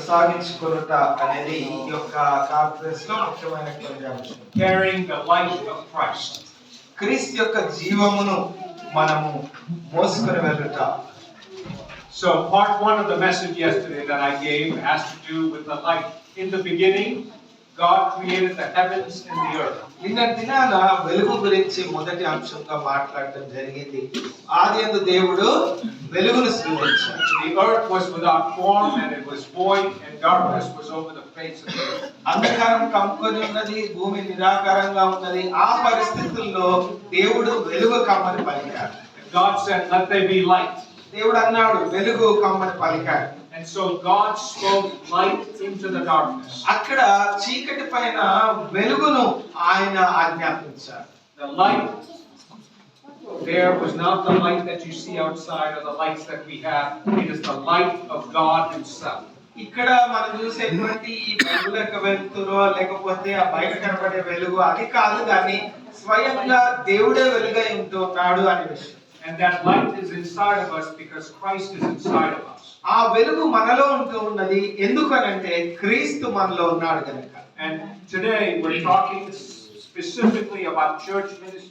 సాగించుకొనుట అనేది ఈ యొక్క కాన్ఫరెన్స్ లో ముఖ్యమైనటువంటి అంశం. Carrying the light of Christ. క్రీస్తు యొక్క జీవమును మనము మోసుకొని వెళ్ళుట. So part 1 of the message yesterday that I gave has to do with the light. In the beginning, God created the heavens and the earth. నిన్నటి దినాన వెలుగు గురించి మొదటి అంశంగా మాట్లాడటం జరిగింది. ఆదియందు దేవుడు వెలుగును సృష్టించాడు. The earth was without form and it was void, and darkness was over the face of the earth. అంధకారం కమ్ముకొని ఉన్నది, భూమి నిరాకారంగా ఉన్నది. ఆ పరిస్థితుల్లో దేవుడు వెలుగు కమ్మని పలికాడు. God said, "Let there be light." దేవుడు అన్నాడు వెలుగు కమ్మని పలికాడు. And so God spoke light into the darkness. అక్కడ చీకటి పైన వెలుగును ఆయన ఆజ్ఞాపించాడు. The light there was not the light that you see outside or the lights that we have. It is the light of God himself. ఇక్కడ మనం చూసేటువంటి ఈ వెలుగులకు వెలుతురో లేకపోతే ఆ బయట కనబడే వెలుగు అది కాదు, కానీ స్వయంగా దేవుడే వెలుగై ఉంటున్నాడు అనే విషయం. And that light is inside of us because Christ is inside of us. ఆ వెలుగు మనలో ఉంటూ ఉన్నది ఎందుకనంటే క్రీస్తు మనలో ఉన్నాడు కనుక. And today we're talking specifically about church ministry.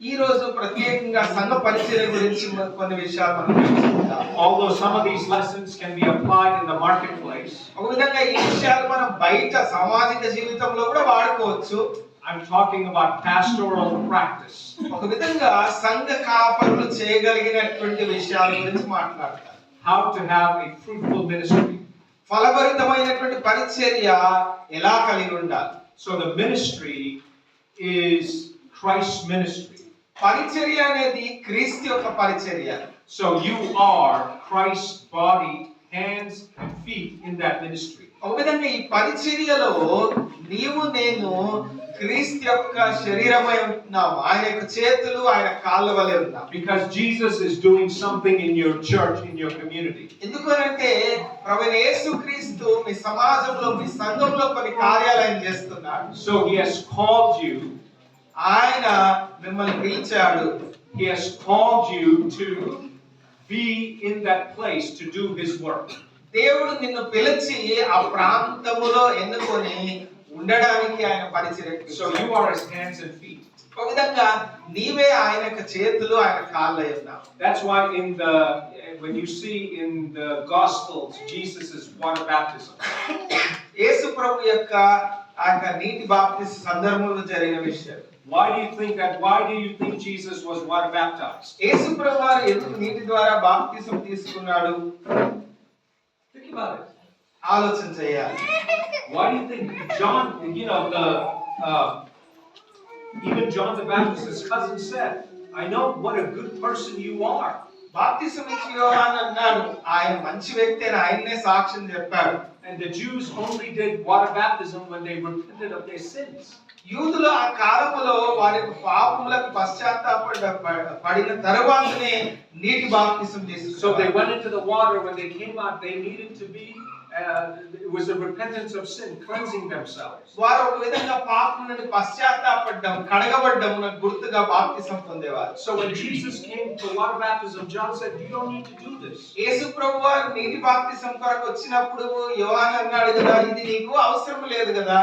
ఈ రోజు ప్రత్యేకంగా సంఘ పరిచర్య గురించి కొన్ని విషయాలు మనం తెలుసుకుందాం. Although some of these lessons can be applied in the marketplace, ఒక విధంగా ఈ విషయాలు మనం బయట సామాజిక జీవితంలో కూడా వాడుకోవచ్చు. I'm talking about pastoral practice. ఒక విధంగా సంఘ కాపరులు చేయగలిగినటువంటి విషయాల గురించి మాట్లాడతారు. How to have a fruitful ministry. ఫలభరితమైనటువంటి పరిచర్య ఎలా కలిగి ఉండాలి. So the ministry is Christ's ministry. పరిచర్య అనేది క్రీస్తు యొక్క పరిచర్య. So you are Christ's body, hands and feet in that ministry. ఒక విధంగా ఈ పరిచర్యలో నీవు నేను క్రీస్తు యొక్క శరీరమై ఉంటున్నాం. ఆయన యొక్క చేతులు ఆయన కాళ్ళ వలె ఉన్నాం. Because Jesus is doing something in your church, in your community. ఎందుకంటే ప్రభువైన యేసుక్రీస్తు మీ సమాజంలో మీ సంఘంలో కొన్ని కార్యాలు ఆయన చేస్తున్నాడు. So he has called you. ఆయన మిమ్మల్ని పిలిచాడు. He has called you to be in that place to do his work. దేవుడు నిన్ను పిలిచి ఆ ప్రాంతములో ఎన్నుకొని ఉండడానికి ఆయన పరిచర్య. So you are his hands and feet. ఒక విధంగా నీవే ఆయన యొక్క చేతులు ఆయన కాళ్ళై ఉన్నావు. That's why when you see in the Gospels Jesus' water baptism. యేసు ప్రభు యొక్క ఆ నీటి బాప్తిస్మ సందర్భంలో జరిగిన విషయం. Why do you think Jesus was water baptized? యేసు ప్రభు వారు ఎందుకు నీటి ద్వారా బాప్తిస్మ తీసుకున్నాడు? Think about it. ఆలోచన చేయాలి. Why do you think John, even John the Baptist, his cousin said, "I know what a good person you are." బాప్తిస్మ ఇచ్చిన యోహాను అన్నాడు ఆయన మంచి వ్యక్తి అని ఆయన్నే సాక్ష్యం చెప్పాడు. And the Jews only did water baptism when they repented of their sins. యూదులు ఆ కాలములో వారి పాపములకు పశ్చాత్తాపడిన తరువాతనే నీటి బాప్తిస్మ తీసుకున్నారు. So they went into the water. When they came out, they needed to be it was a repentance of sin, cleansing themselves. వారు ఒక విధంగా పాపం నుండి పశ్చాత్తాపడడం కడగబడ్డం గుర్తుగా బాప్తిస్మ పొందేవారు. So when Jesus came to water baptism, John said, "You don't need to do this." యేసు ప్రభువారు నీటి బాప్తిస్మ కొరకు వచ్చినప్పుడు యోహాను అన్నాడు కదా ఇది నీకు అవసరం లేదు కదా.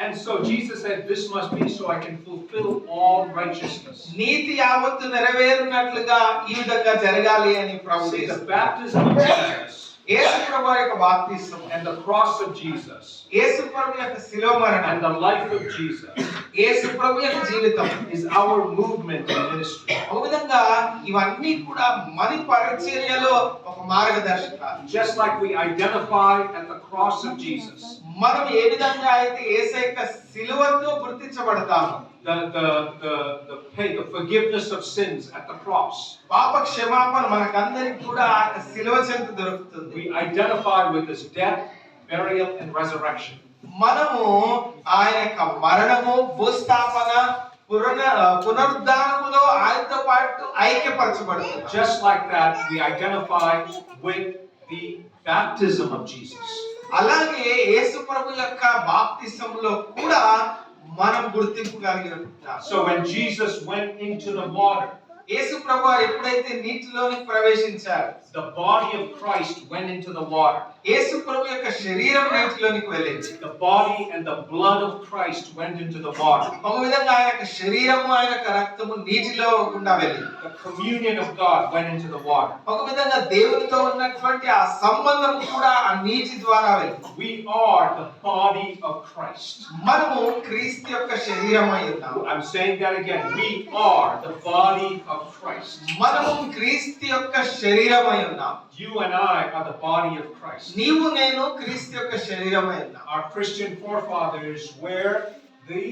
And so Jesus said, "This must be so I can fulfill all righteousness." నీతి యావత్తు నెరవేరునట్లుగా ఈ విధంగా జరగాలి అని ప్రభు See, the చేశాడు. baptism of Jesus యేసు ప్రభు యొక్క బాప్తిస్మ and the cross of Jesus యేసు ప్రభు యొక్క శిలువ మరణం and the life of Jesus యేసు ప్రభు యొక్క జీవితం is our movement in ministry. ఒక విధంగా ఇవన్నీ కూడా మన పరిచర్యలో ఒక మార్గదర్శకాలు. Just like we identify at the cross of Jesus. మనం ఏ విధంగా అయితే యేసు యొక్క శిలువతో గుర్తించబడతాము. The forgiveness of sins at the cross. పాప క్షమాపణ మనకందరికి కూడా ఆ శిలువ చెంత దొరుకుతుంది. We identify with his death, burial and resurrection. మనము ఆయన యొక్క మరణము, భూస్థాపన, పునరుద్ధానములో ఆయనతో పాటు ఐక్యపరచబడుతున్నాం. Just like that, we identify with the baptism of Jesus. అలాగే యేసు ప్రభు యొక్క బాప్తిస్మలో కూడా మనం గుర్తింపు కలిగి ఉంటాం. So when Jesus went into the water, యేసు ప్రభువారు ఎప్పుడైతే నీటిలోనికి ప్రవేశించారు, the body of Christ went into the water. యేసు ప్రభు యొక్క శరీరం నీటిలోనికి వెళ్ళింది. The body and the blood of Christ went into the water. ఒక విధంగా ఆయన యొక్క శరీరము ఆయన యొక్క రక్తము నీటిలో గుండా వెళ్ళింది. The communion of God went into the water. ఒక విధంగా దేవునితో ఉన్నటువంటి ఆ సంబంధం కూడా ఆ నీటి ద్వారా వెళ్ళింది. We are the body of Christ. మనము క్రీస్తు యొక్క శరీరమై ఉన్నాము. I'm saying that again. We are the body of Christ. మనము క్రీస్తు యొక్క శరీరమై ఉన్నాము. You and I are the body of Christ. నీవు నేను క్రీస్తు యొక్క శరీరమై ఉన్నాము. Our Christian forefathers were the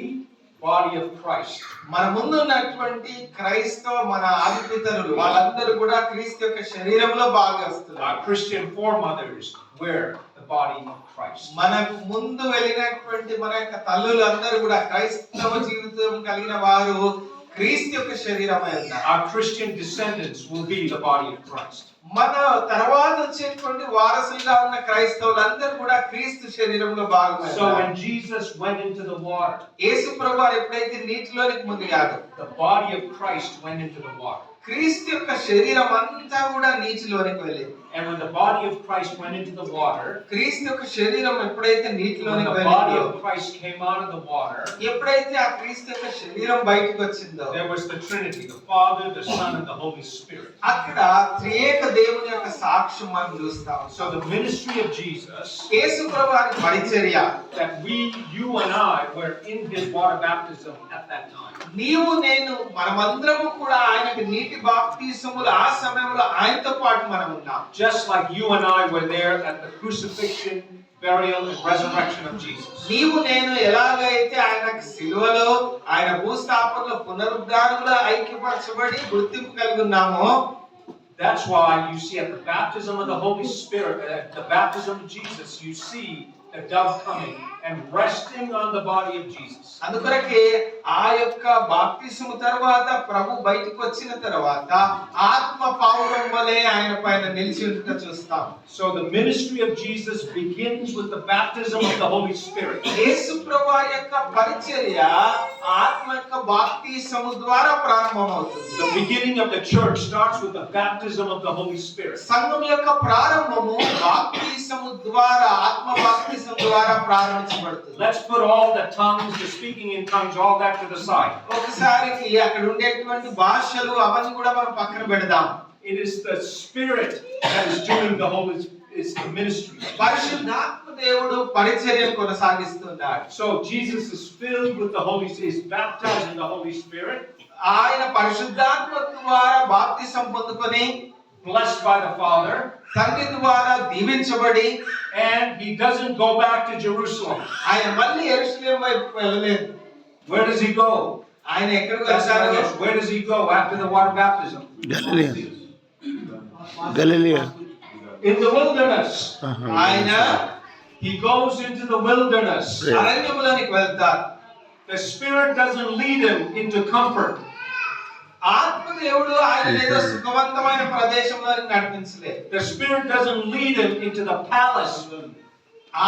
body of Christ. మన ముందు ఉన్నటువంటి క్రైస్తవ మన ఆదిపితరులు వాళ్ళందరూ కూడా క్రీస్తు యొక్క శరీరంలో భాగస్తున్నారు. Our Christian foremothers were the body of Christ. మన ముందు వెళ్ళినటువంటి మన యొక్క తల్లులు అందరూ కూడా క్రైస్తవ జీవితం కలిగిన వారు క్రీస్తు యొక్క శరీరమై ఉన్నారు. Our Christian descendants will be the body of Christ. మన తర్వాత వచ్చేటువంటి వారసులుగా ఉన్న క్రైస్తవులందరూ కూడా క్రీస్తు శరీరంలో భాగమై So ఉన్నారు. when Jesus went into the water, యేసు ప్రభువారు ఎప్పుడైతే నీటిలోనికి మునిగాడు, the body of Christ went into the water. క్రీస్తు యొక్క శరీరం అంతా కూడా నీటిలోనికి వెళ్ళింది. And when the body of Christ went into the water, క్రీస్తు యొక్క శరీరం ఎప్పుడైతే when నీటిలోనికి the body వెళ్ళిందో, of Christ came out of the water, ఎప్పుడైతే ఆ క్రీస్తు యొక్క శరీరం బయటకు వచ్చిందో, there was the Trinity, the Father, the Son, and the Holy Spirit. అక్కడ త్రియేక దేవుని యొక్క సాక్ష్యం మనం చూస్తాం. So the ministry of Jesus, యేసు ప్రభువారి పరిచర్య, that you and I were in his water baptism at that time. నీవు నేను మనమందరము కూడా ఆయనకి నీటి బాప్తిసములు ఆ సమయంలో ఆయనతో పాటు మనం ఉన్నాం. Just like you and I were there at the crucifixion, burial, and resurrection of Jesus. నీవు నేను ఎలాగైతే ఆయనకు సిలువలో ఆయన భూస్థాపనలో పునరుద్ధానంలో ఐక్యపరచబడి గుర్తింపు కలిగి ఉన్నామో, That's why you see at the baptism of the Holy Spirit, at the baptism of Jesus, you see the dove coming and resting on the body of Jesus. అందుకొరకే ఆ యొక్క బాప్తిసము తర్వాత ప్రభు బయటికి వచ్చిన తర్వాత ఆత్మ పావురం వలె ఆయన పైన నిలిచి ఉండుట చూస్తాం. So the ministry of Jesus begins with the baptism of the Holy Spirit. యేసు ప్రభువారి యొక్క పరిచర్య ఆత్మ యొక్క బాప్తిసము ద్వారా ప్రారంభమవుతుంది. The beginning of the church starts with the baptism of the Holy Spirit. సంఘం యొక్క ప్రారంభము బాప్తిసము ద్వారా ఆత్మ బాప్తిసము ద్వారా ప్రారంభించబడుతుంది. Let's put all the tongues, the speaking in tongues, all that to the side. ఒకసారికి అక్కడ ఉండేటువంటి భాషలు అవన్నీ కూడా మనం పక్కన పెడదాం. It is the Spirit that is doing the Holy, it's the ministry. పరిశుద్ధాత్మ దేవుడు పరిచర్యను కొనసాగిస్తున్నాడు. So Jesus is filled with the Holy Spirit, is baptized in the Holy Spirit, ఆయన పరిశుద్ధాత్మ ద్వారా బాప్తిసం పొందుకొని blessed by the Father, తండ్రి ద్వారా దీవించబడి, and he doesn't go back to Jerusalem. ఆయన మళ్ళీ యెరూషలేము వైపు వెళ్ళలేదు. Where does he go? ఆయన ఎక్కడికి That's వచ్చారు? not it. Where does he go after the water baptism? Galilee. In the wilderness. ఆయన He goes into the wilderness. అరణ్యములోనికి వెళ్తారు. The Spirit doesn't lead him into comfort. ఆత్మదేవుడు ఆయన ఏదో సుఖవంతమైన ప్రదేశంలోనికి నడిపించలేదు. The Spirit doesn't lead him into the palace.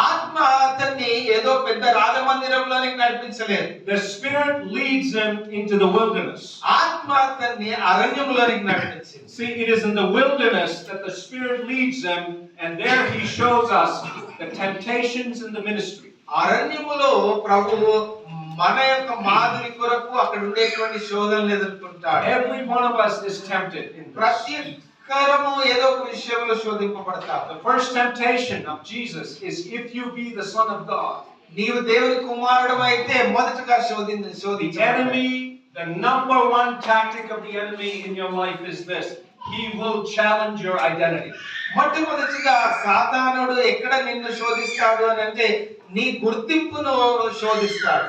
ఆత్మ అతన్ని ఏదో పెద్ద రాజమందిరంలోనికి నడిపించలేదు. The Spirit leads him into the wilderness. ఆత్మ అతన్ని అరణ్యంలోనికి నడిపించింది. See, it is in the wilderness that the Spirit leads him, and there he shows us the temptations in the ministry. అరణ్యములో ప్రభువు మన యొక్క మాదిరి కొరకు అక్కడ ఉండేటువంటి శోధనలు ఎదుర్కొంటాడు. Every one of us is tempted in this. ప్రతి ఒక్కరము ఏదో ఒక విషయంలో శోధింపబడతారు. The first temptation of Jesus is, if you be the Son of God. నీవు దేవుని కుమారుడు అయితే మొదటగా The శోధించు. enemy, the number one tactic of the enemy in your life is this: he will challenge your identity. మొట్టమొదటిగా సాతానుడు ఎక్కడ నిన్ను శోధిస్తాడు అని అంటే నీ గుర్తింపును శోధిస్తాడు.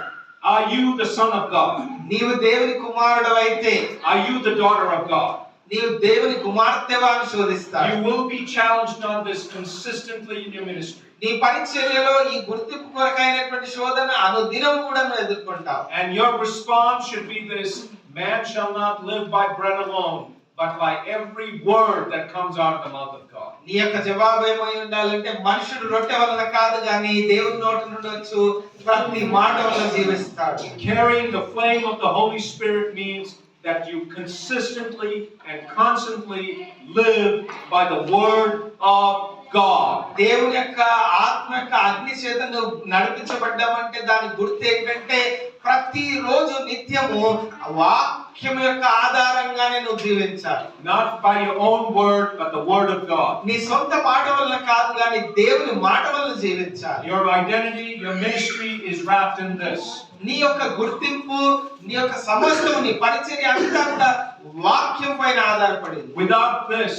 Are you the son of God? నీవు దేవుని కుమారుడు అయితే, Are you the daughter of God? నీవు దేవుని కుమార్తెవా అని శోధిస్తాడు. You will be challenged on this consistently in your ministry. నీ పరిచర్యలో ఈ గుర్తింపు కొరకైనటువంటి శోధన అనుదినం కూడా నువ్వు ఎదుర్కొంటావు. And your response should be this: man shall not live by bread alone, but by every word that comes out of the mouth of God. నీ యొక్క జవాబు ఏమై ఉండాలంటే మనుషుడు రొట్టె వలన కాదు కానీ దేవుని నోటి నుండి వచ్చు ప్రతి మాట వలన జీవిస్తాడు. Carrying the flame of the Holy Spirit means that you consistently and constantly live by the word of God. దేవుని యొక్క ఆత్మ యొక్క అగ్ని చేత నువ్వు నడిపించబడ్డామంటే దాని గుర్తు ఏంటంటే ప్రతిరోజు నిత్యము వాక్యం యొక్క ఆధారంగానే నువ్వు జీవించాలి. Not by your own word, but the word of God. నీ సొంత మాట వల్ల కాదు కానీ దేవుని మాట వల్ల జీవించాలి. Your identity, your ministry is wrapped in this. నీ యొక్క గుర్తింపు, నీ యొక్క సమస్తం, నీ పరిచర్య అంతా కూడా వాక్యం పైన ఆధారపడింది. Without this,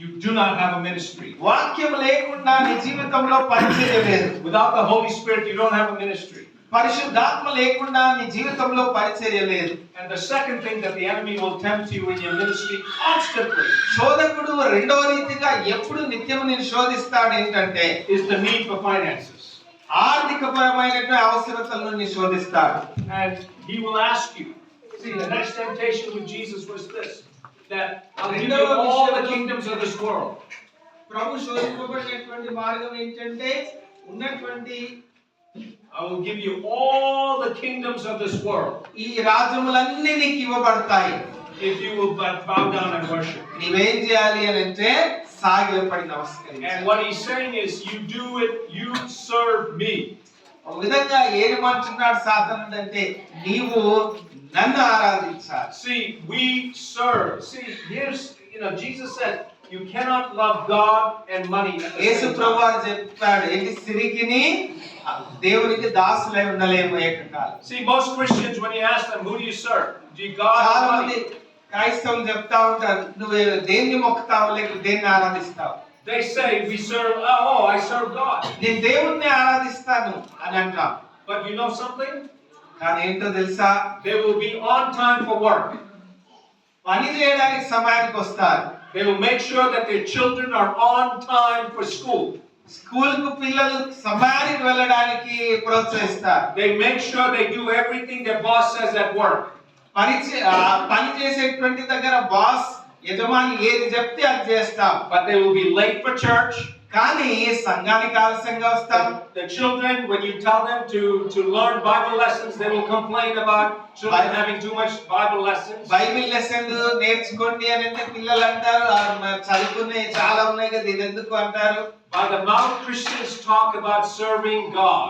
you do not have a ministry. వాక్యం లేకుండా నీ జీవితంలో పరిచర్య లేదు. Without the Holy Spirit, you don't have a ministry. పరిశుద్ధాత్మ లేకుండా నీ జీవితంలో పరిచర్య లేదు. And the second thing that the enemy will tempt you in your ministry constantly శోధకుడు రెండవ రీతిగా ఎప్పుడు నిత్యం నిన్ను శోధిస్తాడు ఏంటంటే is the need for finances. ఆర్థికపరమైనటువంటి అవసరతలను నిన్ను శోధిస్తాడు. And he will ask you. See, the next temptation with Jesus was this, that I'll give you all the kingdoms of this world. ప్రభు శోధింపబడినటువంటి మార్గం ఏంటంటే ఉన్నటువంటి I will give you all the kingdoms of this world ఈ రాజ్యములన్నీ నీకు ఇవ్వబడతాయి if you will but bow down and worship. నీవేం చేయాలి అని అంటే సాగిలపడి నమస్కరించాలి. And what he's saying is, you do it, you serve me. ఒక విధంగా ఏమంటున్నాడు సాతానుడు అంటే నీవు నన్ను ఆరాధించాలి. See, we serve. See, here's, Jesus said, you cannot love God and money at the Yesu same time. ప్రభువు చెప్పాడు ఏంటి సిరికిని దేవునికి దాసులై ఉండలేము ఏకకాలం. See, most Christians, when you ask them, who do you serve? Do you God చాలా or మంది money? క్రైస్తవులు చెప్తా ఉంటారు నువ్వు దేన్ని మొక్కుతావు లేక దేన్ని ఆరాధిస్తావు. They say, we serve, I serve God. నేను దేవుణ్ణి ఆరాధిస్తాను అని అంటాం. But you know something? కానీ ఏంటో తెలుసా, They will be on time for work. పని చేయడానికి సమయానికి వస్తారు. They will make sure that their children are on time for school. School కు పిల్లలు సమయానికి వెళ్ళడానికి ప్రోత్సహిస్తారు. They make sure they do everything their boss says at work. పని చేసేటువంటి దగ్గర బాస్ యజమాని ఏది చెప్తే అది చేస్తాం. But they will be late for church. కానీ సంఘానికి ఆలస్యంగా వస్తాం. The children, when you tell them to learn Bible lessons, they will complain about children having too much Bible lessons. Bible lesson నేర్చుకోండి అని అంటే పిల్లలు అంటారు చదువుకునే చాలా ఉన్నాయి కదా ఇది ఎందుకు అంటారు. By the mouth, Christians talk about serving God.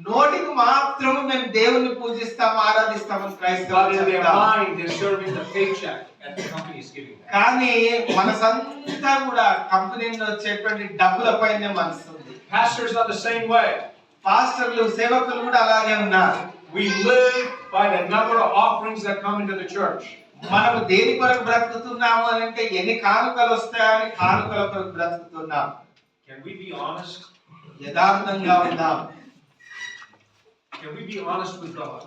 నోటికి మాత్రం మేము దేవుని పూజిస్తాం ఆరాధిస్తామని But క్రైస్తవులు in their చెప్తారు. mind, they're serving the paycheck that the company is giving them. కానీ మనసంతా కూడా కంపెనీ నుండి వచ్చేటువంటి డబ్బుల పైనే మనసు ఉంది. Pastors are the same way. పాస్టర్లు సేవకులు కూడా అలాగే ఉన్నారు. We live by the number of offerings that come into the church. మనము దేని కొరకు బ్రతుకుతున్నాము అని అంటే ఎన్ని కానుకలు వస్తాయని కానుకల కొరకు బ్రతుకుతున్నాం. Can we be honest? యథార్థంగా ఉందాం. Can we be honest with God?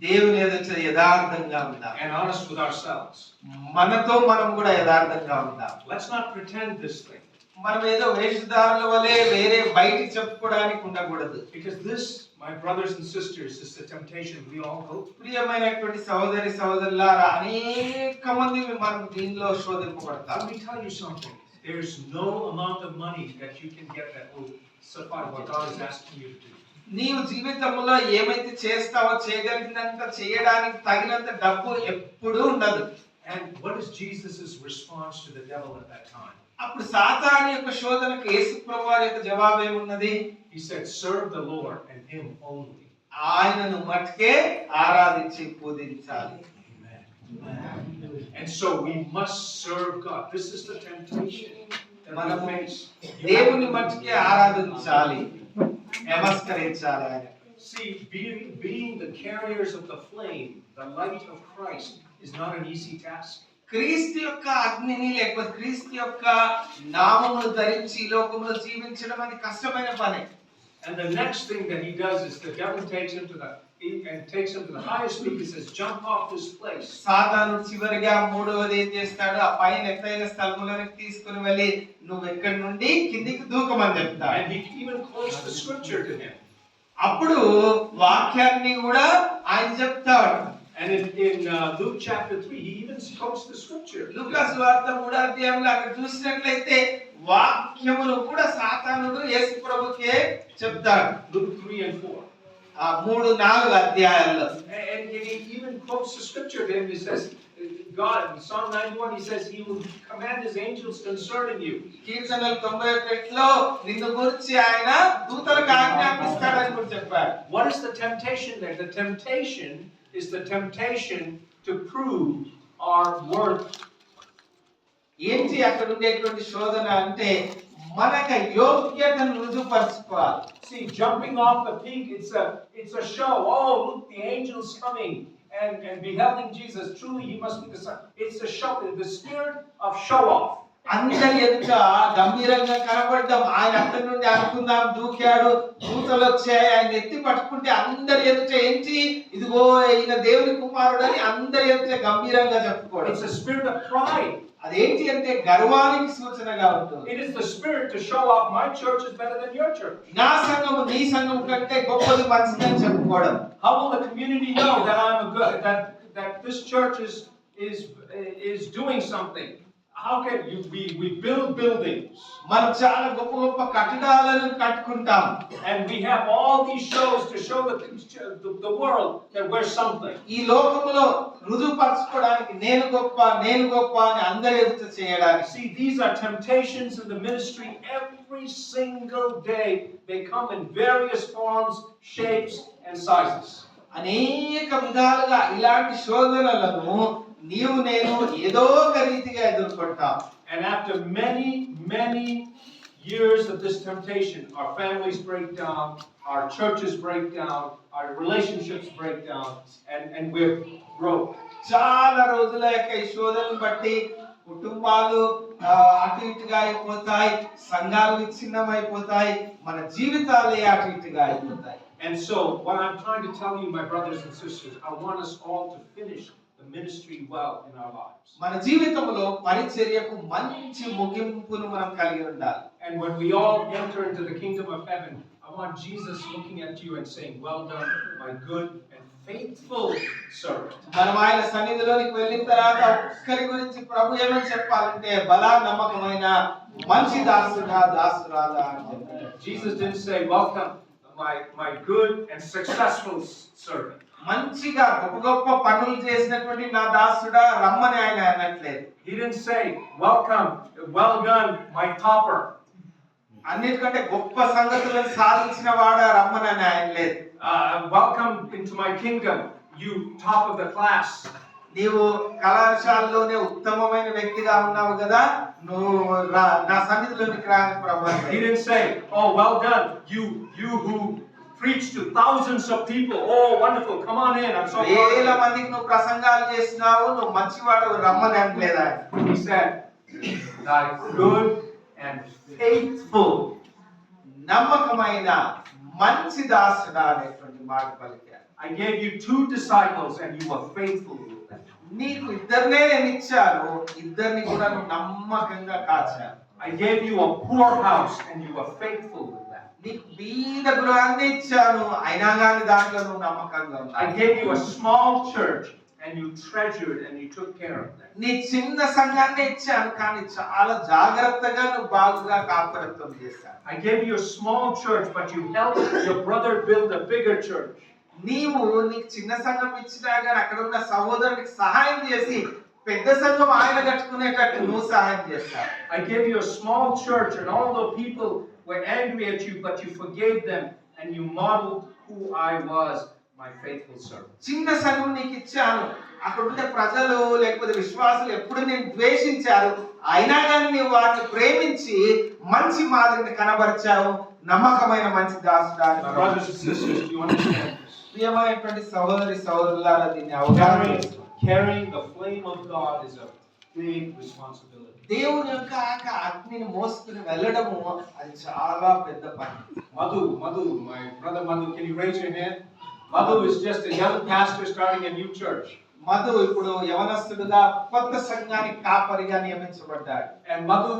దేవుని ఎదుట యథార్థంగా ఉందాం. And honest with ourselves. మనతో మనం కూడా యథార్థంగా ఉందాం. Let's not pretend this thing. మనం ఏదో వేషధారుల వలె వేరే బయటికి చెప్పుకోవడానికి ఉండకూడదు. Because this, my brothers and sisters, is the temptation we all go through. ప్రియమైనటువంటి సహోదరి సహోదరులారా అనేక మంది మనం దీనిలో శోధింపబడతాం. Let me tell you something. There is no amount of money that you can get that will suffice what God is asking you to do. నీవు జీవితంలో ఏమైతే చేస్తావో చేయగలిగినంత చేయడానికి తగినంత డబ్బు ఎప్పుడూ ఉండదు. And what is Jesus' response to the devil at that time? అప్పుడు సాతాను యొక్క శోధనకు యేసు ప్రభువారి యొక్క జవాబు ఏమున్నది? He said, serve the Lord and him only. ఆయనను మట్టుకే ఆరాధించి పూజించాలి. And so we must serve God. This is the temptation that we మనము face. దేవుని మట్టుకే ఆరాధించాలి, నమస్కరించాలి ఆయన. See, being the carriers of the flame, the light of Christ, is not an easy task. క్రీస్తు యొక్క అగ్నిని లేకపోతే క్రీస్తు యొక్క నామమును ధరించి ఈ లోకంలో జీవించడం అది కష్టమైన పని. And the next thing that he does is the devil takes him to the highest peak. He says, jump off this place. సాతాను చివరిగా మూడవది ఏం చేస్తాడు? ఆ పైన ఎత్తైన స్థలములోకి తీసుకుని వెళ్ళి నువ్వు ఎక్కడి నుండి కిందికి దూకమని చెప్తాడు. And he even quotes the scripture to him. అప్పుడు వాక్యాన్ని కూడా ఆయన చెప్తాడు. And in Luke chapter 3, he even quotes the scripture. లూకా సువార్త 3వ అధ్యాయంలో అక్కడ చూసినట్లయితే వాక్యమును కూడా సాతానుడు యేసు ప్రభుకే చెప్తాడు. Luke 3 and 4. ఆ 3-4 అధ్యాయాల్లో. And he even quotes the scripture to him. He says, God in Psalm 91, he says he will command his angels concerning you. కీర్తనలు 91లో నిన్ను గురించి ఆయన దూతలకు ఆజ్ఞాపిస్తాడని కూడా చెప్పాడు. What is the temptation there? The temptation is the temptation to prove our worth. ఏంటి అక్కడ ఉండేటువంటి శోధన అంటే మనక యోగ్యతను రుజువుపరచుకోవాలి. See, jumping off the peak, it's a show. Oh, look, the angels coming and beheading Jesus. Truly, he must be the Son. It's a show, the spirit of show off. అందరి ఎదుట గంభీరంగా కనబడ్డాం. ఆయన అక్కడి నుండి అనుకుందాం దూకాడు, దూతలు వచ్చాయి, ఆయన ఎత్తి పట్టుకుంటే అందరి ఎదుట ఏంటి, ఇదిగో ఈయన దేవుని కుమారుడు అని అందరి ఎదుట గంభీరంగా చెప్పుకోవడం. It's a spirit of pride. అదేంటి అంటే గర్వానికి సూచనగా ఉంటుంది. It is the spirit to show off. My church is better than your church. నా సంఘము నీ సంఘం కంటే గొప్పది మంచిదని చెప్పుకోవడం. How will the community know that I'm a good, that this church is doing something? How can we build buildings? మనం చాలా గొప్ప గొప్ప కట్టడాలను కట్టుకుంటాం. And we have all these shows to show the world that we're something. ఈ లోకములో రుజువుపరచుకోవడానికి నేను గొప్ప అని అందరి ఎదుట చేయడానికి. See, these are temptations in the ministry every single day. They come in various forms, shapes and sizes. అనేక విధాలుగా ఇలాంటి శోధనలను నీవు నేను ఏదో ఒక రీతిగా ఎదుర్కొంటాం. And after many years of this temptation, our families break down, our churches break down, our relationships break down, and we're broke. చాలా రోజుల యొక్క ఈ శోధనను బట్టి కుటుంబాలు అటు ఇటుగా అయిపోతాయి, సంఘాలు విచ్ఛిన్నమైపోతాయి, మన జీవితాలే అటు ఇటుగా అయిపోతాయి. And so what I'm trying to tell you, my brothers and sisters, I want us all to finish the ministry well in our lives. మన జీవితంలో పరిచర్యకు మంచి ముగింపును మనం కలిగి ఉండాలి. And when we all enter into the kingdom of heaven, I want Jesus looking at you and saying, "Well done, my good and faithful servant." మనం ఆయన సన్నిధిలోనికి వెళ్ళిన తర్వాత ఒక్కరి గురించి ప్రభు ఏమని చెప్పాలంటే బలా నమ్మకమైన మంచి దాసుడా దాసురాలా అని చెప్పారు. Jesus didn't say, "Welcome, my good and successful servant." మంచిగా గొప్ప పనులు చేసినటువంటి నా దాసుడా రమ్మని ఆయన అనట్లేదు. He didn't say, "Welcome, well done, my topper." అన్నిటికంటే గొప్ప సంగతులను సాధించిన వాడా రమ్మని ఆయన లేదు. Welcome into my kingdom, you top of the class. నీవు కళాశాలలోనే ఉత్తమమైన వ్యక్తిగా ఉన్నావు కదా, నువ్వు నా సన్నిధిలోనికి రాని ప్రభు. He didn't say, "Oh, well done, you who preach to thousands of people. Oh, wonderful, come on in, I'm so proud." వేల మందికి నువ్వు ప్రసంగాలు చేసినావు, నువ్వు మంచివాడు రమ్మని అనలేదా. He said, "Thy good and faithful." నమ్మకమైన మంచి దాసుడా అనేటువంటి మాట పలికారు. I gave you 2 disciples and you were faithful with them. నీకు ఇద్దరినే నేను ఇచ్చాను, ఇద్దరిని కూడా నువ్వు నమ్మకంగా కాచాను. I gave you a poor house and you were faithful with them. నీకు బీద గృహాన్ని ఇచ్చాను, అయినా కానీ దాంట్లో నువ్వు నమ్మకంగా ఉన్నావు. I gave you a small church and you treasured and you took care of them. నీ చిన్న సంఘాన్ని ఇచ్చాను, కానీ చాలా జాగ్రత్తగా నువ్వు బాగుగా కాపరత్వం చేశావు. I gave you a small church but you helped your brother build a bigger church. నీకు చిన్న సంఘం ఇచ్చినా కానీ అక్కడ ఉన్న సహోదరునికి సహాయం చేసి పెద్ద సంఘం ఆయన కట్టుకునేటట్టు నువ్వు సహాయం చేస్తావు. I gave you a small church and all the people were angry at you but you forgave them and you modeled who I was, my faithful servant. చిన్న సంఘం నీకు ఇచ్చాను, అక్కడ ఉండే ప్రజలు లేకపోతే విశ్వాసులు ఎప్పుడు నేను ద్వేషించారు, అయినా కానీ నీవు వారిని ప్రేమించి మంచి మాదిరిని కనబరిచావు, నమ్మకమైన మంచి దాసుడా. Brothers and sisters, do you understand this? ప్రియమైనటువంటి సహోదరి సహోదరులారా, దీన్ని అవగాహన చేసుకోండి. Carrying the flame of God is a big responsibility. దేవుని యొక్క అగ్నిని మోసుకుని వెళ్ళడము అది చాలా పెద్ద పని. Madhu, my brother Madhu, can you raise your hand? Madhu is just a young pastor starting a new church. Madhu ఇప్పుడు యవనస్తుడుగా కొత్త సంఘానికి కాపరిగా నియమించబడ్డాడు. And Madhu,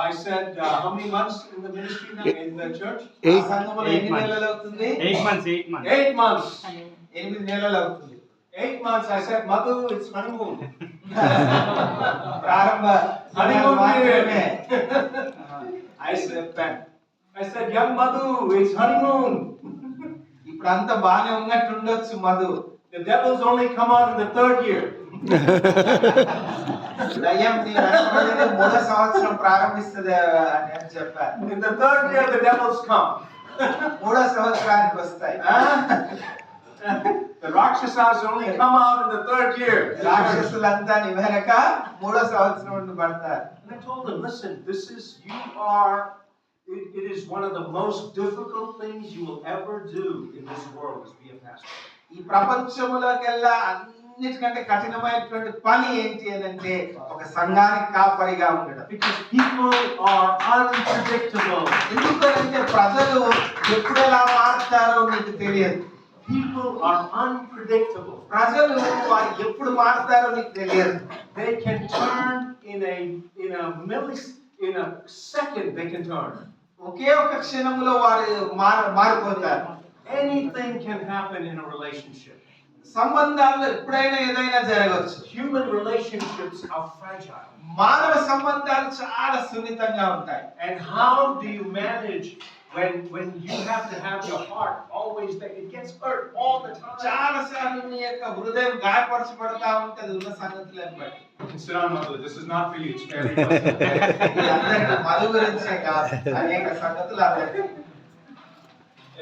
I said, how many months in the ministry now, in the church? 8 నెలలు అవుతుంది. 8 months. 8 నెలలు అవుతుంది. 8 months. I said, Madhu, it's honeymoon. ప్రారంభ honeymoon మాత్రమే. I said, young Madhu, it's honeymoon. ఇప్పుడు అంత బానే ఉన్నట్టు ఉండొచ్చు Madhu. The devils only come out in the 3rd year. దయ్యం నీ వెంటబడి మూడో సంవత్సరం ప్రారంభిస్తుంది అని చెప్పారు. In the third year, the devils come. మూడో సంవత్సరానికి వస్తాయి. The Rakshasas only come out in the third year. రాక్షసులంతా నీ వెనక మూడో సంవత్సరం నుండి పడతారు. And I told them, listen, it is one of the most difficult things you will ever do in this world is be a pastor. ఈ ప్రపంచంలోకెల్లా అన్నిటికంటే కఠినమైనటువంటి పని ఏంటి అని అంటే ఒక సంఘానికి కాపరిగా ఉండడం. Because people are unpredictable. ఎందుకంటే ప్రజలు ఎప్పుడు ఎలా మారుతారో నీకు తెలియదు. People are unpredictable. ప్రజలు వారు ఎప్పుడు మారుతారో నీకు తెలియదు. They can turn in a second. They can turn. ఒకే ఒక క్షణంలో వారు మారిపోతారు. Anything can happen in a relationship. సంబంధాల్లో ఎప్పుడైనా ఏదైనా జరగవచ్చు. Human relationships are fragile. మానవ సంబంధాలు చాలా సున్నితంగా ఉంటాయి. And how do you manage when you have to have your heart always there? It gets hurt all the time. చాలా సార్లు నీ యొక్క హృదయం గాయపరచబడతా ఉంటది ఉన్న సంగతులను బట్టి. Sit down, mother. This is not for you. It's very personal. అందరికీ మధు గురించే కాదు, అనేక సంగతులు అందరికీ.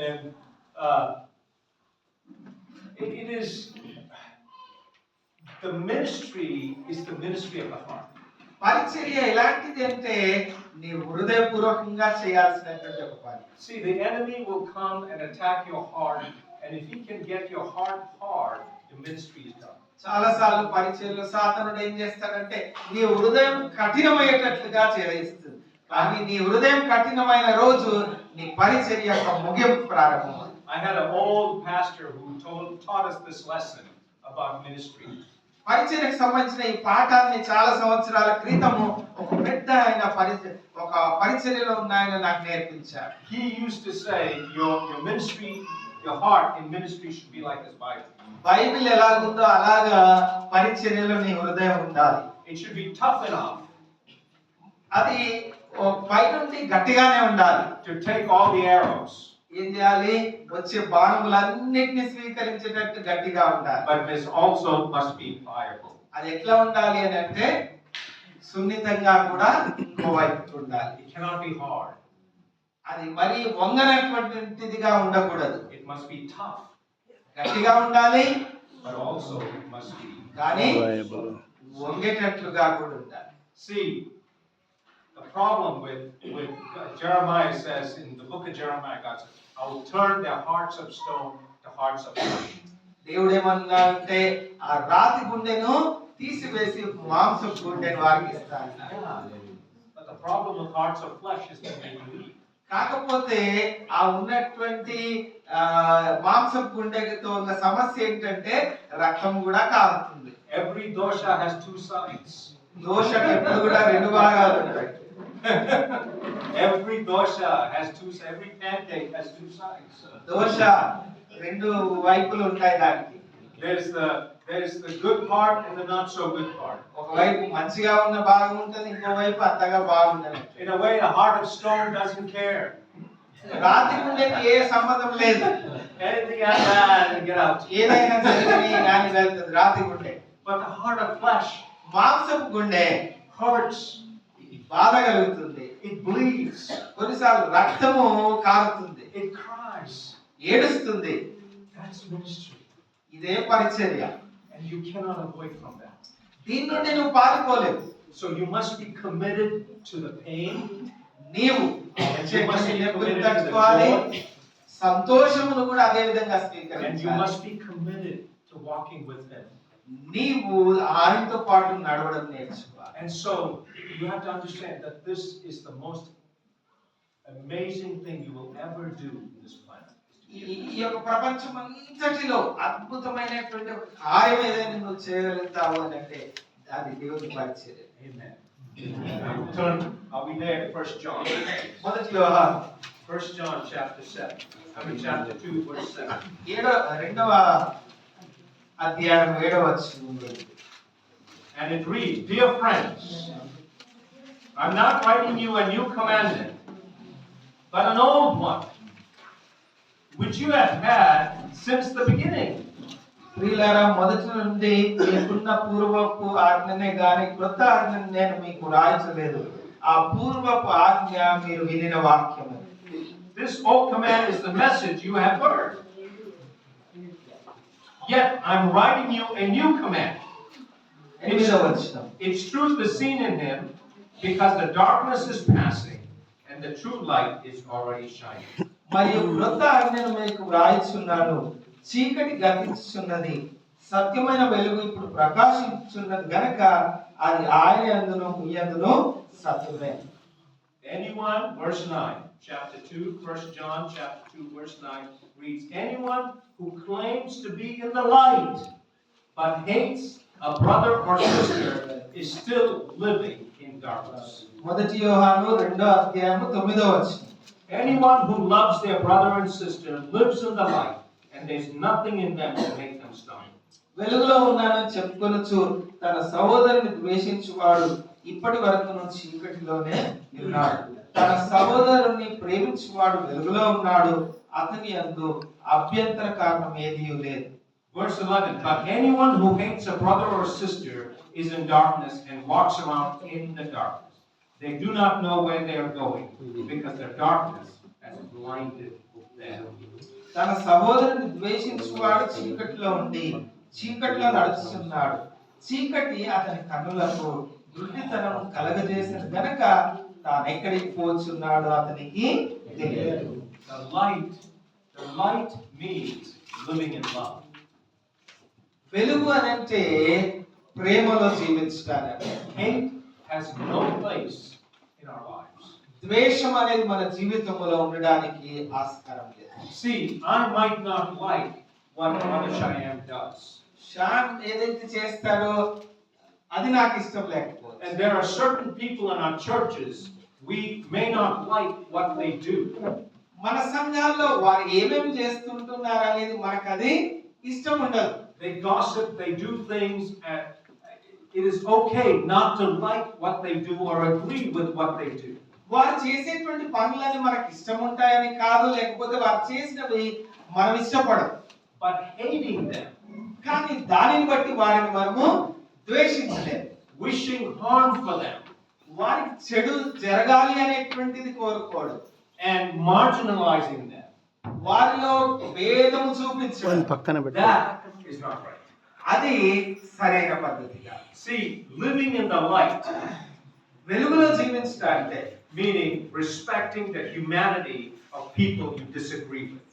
And it is the ministry is the ministry of the heart. పరిచర్య ఎలాంటిది అంటే నీ హృదయపూర్వకంగా చేయాల్సినటువంటి ఒక పని. See, the enemy will come and attack your heart, and if he can get your heart hard, the ministry is done. చాలా సార్లు పరిచర్యలో సాతానుడు ఏం చేస్తాడంటే నీ హృదయం కఠినమయ్యేటట్లుగా చేయిస్తుంది. కానీ నీ హృదయం కఠినమైన రోజు నీ పరిచర్య యొక్క ముగింపు ప్రారంభం. I had an old pastor who taught us this lesson about ministry. పరిచర్యకు సంబంధించిన ఈ పాఠాన్ని చాలా సంవత్సరాల క్రితము ఒక పెద్ద ఆయన పరిచర్యలో ఉన్న ఆయన నాకు నేర్పించారు. He used to say your ministry, your heart in ministry should be like this Bible. Bible ఎలాగుందో అలాగా పరిచర్యలో నీ హృదయం ఉండాలి. It should be tough enough. అది పైనుండి గట్టిగానే ఉండాలి. To take all the arrows. ఏం చేయాలి? వచ్చే బాణములన్నిటిని స్వీకరించేటట్టు గట్టిగా ఉండాలి. But it also must be pliable. అది ఎట్లా ఉండాలి అని అంటే సున్నితంగా కూడా ఇంకోవైపు ఉండాలి. It cannot be hard. అది మరి వంగనటువంటిదిగా ఉండకూడదు. It must be tough. గట్టిగా ఉండాలి, but also it must be కానీ వంగేటట్లుగా కూడా ఉండాలి. See, the problem with Jeremiah says in the book of Jeremiah, God says, I will turn their hearts of stone to hearts of flesh. దేవుడు ఏమన్నా అంటే ఆ రాతి గుండెను తీసివేసి మాంసపు గుండెను వారికి ఇస్తాను. But the problem with hearts of flesh is that they believe. కాకపోతే ఆ ఉన్నటువంటి మాంసపు గుండెతో ఉన్న సమస్య ఏంటంటే రక్తం కూడా కారుతుంది. Every dosha has two sides. దోషకు ఎప్పుడు కూడా రెండు భాగాలు ఉంటాయి. Every dosha has two sides. Every pancake has two sides. దోష రెండు వైపులు ఉంటాయి దానికి. There's the good part and the not so good part. ఒకవైపు మంచిగా ఉన్న భాగం ఉంటుంది, ఇంకో వైపు అంతగా బాగుండదు. In a way, the heart of stone doesn't care. రాతి గుండెకి ఏ సంబంధం లేదు. Anything happens, get out. ఏదైనా జరిగి గాని వెళ్తుంది రాతి గుండె. But the heart of flesh, మాంసపు గుండె hurts. బాధ కలుగుతుంది. It bleeds. కొన్నిసార్లు రక్తము కారుతుంది. It cries. ఏడుస్తుంది. That's ministry. ఇదే పరిచర్య. And you cannot avoid from that. దీని నుండి నువ్వు పారిపోలేవు. So you must be committed to the pain. నీవు సంతోషమును కూడా అదే విధంగా స్వీకరించాలి. And you must be committed to walking with him. నీవు ఆయనతో పాటు నడవడం నేర్చుకోవాలి. And so you have to understand that this is the most amazing thing you will ever do in this planet. ఈ యొక్క ప్రపంచం అంతటిలో అద్భుతమైనటువంటి ఒక కార్యం ఏదైనా నువ్వు చేయగలుగుతావు అని అంటే అది దేవుని పరిచర్య. Amen. Are we there? 1 John. మొదటి యోహాను 1 John chapter 7. Chapter 2 verse 7. రెండవ అధ్యాయం 7వ వచనం. And it reads, Dear friends, I'm not writing you a new commandment, but an old one, which you have had since the beginning. ప్రియులారా, మొదటి నుండి మీకున్న పూర్వపు ఆజ్ఞనే గాని క్రొత్త ఆజ్ఞను నేను మీకు రాయించలేదు. ఆ పూర్వపు ఆజ్ఞ మీరు వినిన వాక్యము. This old command is the message you have heard. Yet I'm writing you a new command. Its truth is seen in him, because the darkness is passing and the true light is already shining. మరియు క్రొత్త ఆజ్ఞను మీకు వ్రాయిచున్నాను, చీకటి గతించుచున్నది, సత్యమైన వెలుగు ఇప్పుడు ప్రకాశించుచున్నది గనక అది ఆయన యందును మీ యందును సత్యమే. Anyone, verse 9, chapter 2, 1 John chapter 2, verse 9 reads, anyone who claims to be in the light but hates a brother or sister is still living in darkness. మొదటి యోహాను 2:9. Anyone who loves their brother and sister lives in the light, and there's nothing in them to make them stumble. వెలుగులో ఉన్నానని చెప్పుకొనుచు తన సహోదరుని ద్వేషించువాడు ఇప్పటి వరకును చీకటిలోనే ఉన్నాడు. తన సహోదరుని ప్రేమించువాడు వెలుగులో ఉన్నాడు, అతని యందు అభ్యంతర కారణం ఏదీ లేదు. Verse 11, but anyone who hates a brother or sister is in darkness and walks around in the darkness. They do not know where they are going, because the darkness has blinded them. తన సహోదరుని ద్వేషించువాడు చీకటిలో ఉండి చీకటిలో నడుస్తున్నాడు, చీకటి అతని కన్నులకు గుడ్డితనం కలగజేసిన గనక తానెక్కడికి పోచున్నాడు అతనికి తెలియదు. The light means living in love. వెలుగు అనంటే ప్రేమలో జీవించడానికి. Hate has no place in our lives. ద్వేషం అనేది మన జీవితంలో ఉండడానికి ఆస్కారం లేదు. See, I might not like what Brother Cheyenne does. Shyam ఏదైతే చేస్తాడో అది నాకు ఇష్టం లేకపోతే. And there are certain people in our churches we may not like what they do. మన సంఘాల్లో వారు ఏమేమి చేస్తుంటున్నారు అనేది మనకు అది ఇష్టం ఉండదు. They gossip, they do things, and it is okay not to like what they do or agree with what they do. వారు చేసేటువంటి పనులని మనకు ఇష్టం ఉంటాయని కాదు, లేకపోతే వారు చేసినవి మనం ఇష్టపడం. But hating them, కానీ దానిని బట్టి వారిని మనము ద్వేషించలేము. wishing harm for them, వారికి చెడు జరగాలి అనేటువంటిది కోరుకోవడం, and marginalizing them, వారిలో భేదము చూపించడం, that is not right. అది సరైన పద్ధతి కాదు. See, living in the light, వెలుగులో జీవించడం అంటే meaning respecting the humanity of people you disagree with.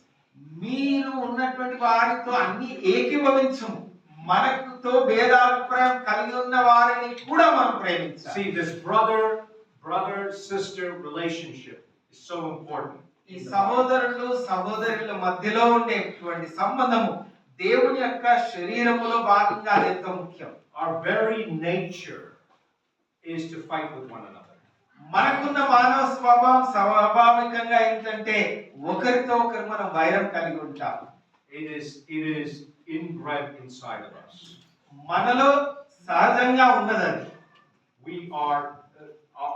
మీరు ఉన్నటువంటి వారితో అన్ని ఏకీభవించము, మనతో భేదాభిప్రాయం కలిగి ఉన్న వారిని కూడా మనం ప్రేమించాలి. See, this brother sister relationship is so important. ఈ సహోదరులు సహోదరుల మధ్యలో ఉండేటువంటి సంబంధము దేవుని యొక్క శరీరములో భాగంగా ఎంతో ముఖ్యం. Our very nature is to fight with one another. మనకున్న మానవ స్వభావం స్వాభావికంగా ఏంటంటే ఒకరితో ఒకరు మనం వైరం కలిగి ఉంటాం. It is inbred inside of us. మనలో సహజంగా ఉన్నది. We are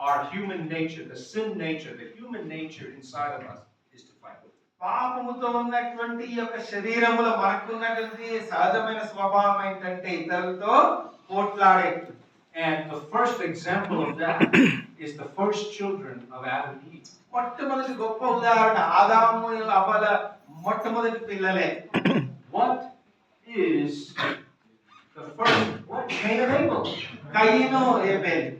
our human nature, the sin nature, the human nature inside of us is to fight with. పాపముతో ఉన్నటువంటి ఈ యొక్క శరీరములో మనకున్నటువంటి సహజమైన స్వభావం ఏంటంటే ఇతరులతో పోట్లాడే. And the first example of that is the first children of Adam and Eve. మొట్టమొదటి గొప్ప ఉదాహరణ ఆదాము హవ్వల మొట్టమొదటి పిల్లలే. What is the first? What Cain and Abel? కయీను హేబెలు.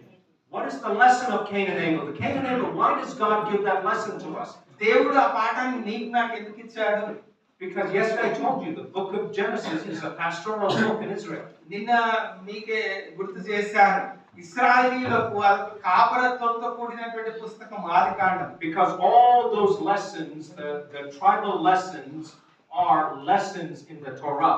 What is the lesson of Cain and Abel? The Cain and Abel. Why does God give that lesson to us? దేవుడు ఆ పాఠాన్ని నీకు నాకు ఎందుకు ఇచ్చాడు? Because yesterday I told you the book of Genesis is a pastoral book in Israel. నిన్న మీకే గుర్తు చేశాను, ఇశ్రాయేలీయులకు కాపరత్వంతో కూడినటువంటి పుస్తకం ఆదికాండం. Because all those lessons, the tribal lessons, are lessons in the Torah.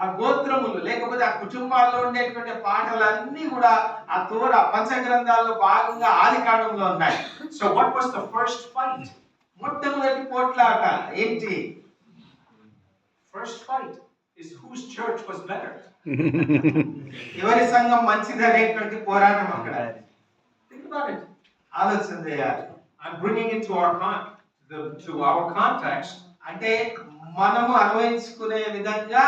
ఆ గోత్రములు లేకపోతే ఆ కుటుంబాల్లో ఉండేటువంటి పాఠాలన్నీ కూడా ఆ తోరా పంచగ్రంథాల్లో భాగంగా ఆదికాండంలో ఉన్నాయి. So what was the first fight? మొట్టమొదటి పోట్లాట ఏంటి? First fight is whose church was better. ఎవరి సంఘం మంచిదనేటువంటి పోరాటం అక్కడ. Think about it. ఆలోచన చేయాలి. I'm bringing it to our context. అంటే మనము అన్వయించుకునే విధంగా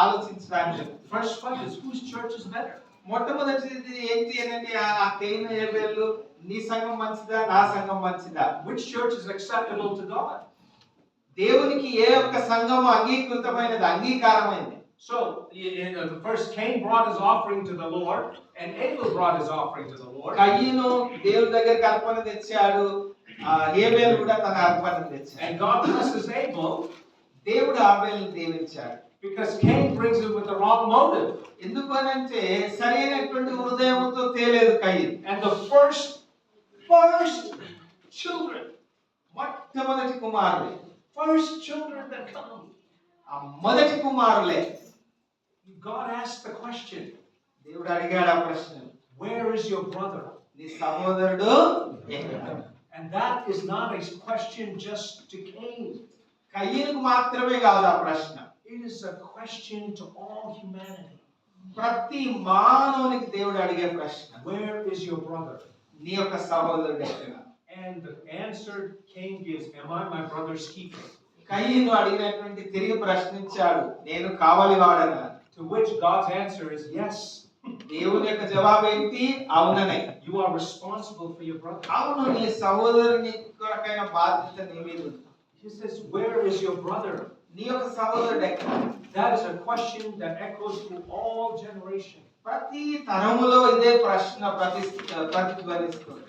ఆలోచించడానికి First one is whose church is better? మొట్టమొదటిది ఏంటి అంటే ఆ కయీను హేబేలు నీ సంఘం మంచిదా నా సంఘం మంచిదా Which church is acceptable to God? దేవునికి ఏ ఒక్క సంఘము అంగీకృతమైనది అంగీకారమైనది So, the first Cain brought his offering to the Lord, and Abel brought his offering to the Lord. కయీను దేవుని దగ్గరికి అర్పణ తెచ్చాడు హేబేలు కూడా తన అర్పణ తెచ్చాడు And God blesses Abel దేవుడు ఆబేలును దీవించాడు because Cain brings it with the wrong motive. ఎందుకనంటే సరైనటువంటి హృదయంతో తేలేదు కయీను. And the first children, మొట్టమొదటి కుమారులే first children that come, ఆ మొదటి కుమారులే God asked the question, దేవుడు అడిగాడు ఆ ప్రశ్న where is your brother? నీ సహోదరుడు ఎక్కడ? And that is not a question just to Cain. కయీనుకు మాత్రమే కాదు ఆ ప్రశ్న, It is a question to all humanity. ప్రతి మానవునికి దేవుడు అడిగే ప్రశ్న, Where is your brother? నీ యొక్క సహోదరుడు ఎక్కడ? And the answer Cain gives, am I my brother's keeper? కయీను అడిగినటువంటి తిరిగి ప్రశ్నించాడు, నేను కావలి వాడనా? To which God's answer is yes. దేవుని యొక్క జవాబు ఏంటి? అవుననే. You are responsible for your brother. అవును, నీ సహోదరుని కొరకైన బాధ్యత నీ మీద ఉంది. He says, where is your brother? నీ యొక్క సహోదరుడు ఎక్కడ? That is a question that echoes through all generations. ప్రతి తరములో ఇదే ప్రశ్న ప్రతిధ్వనిస్తుంది.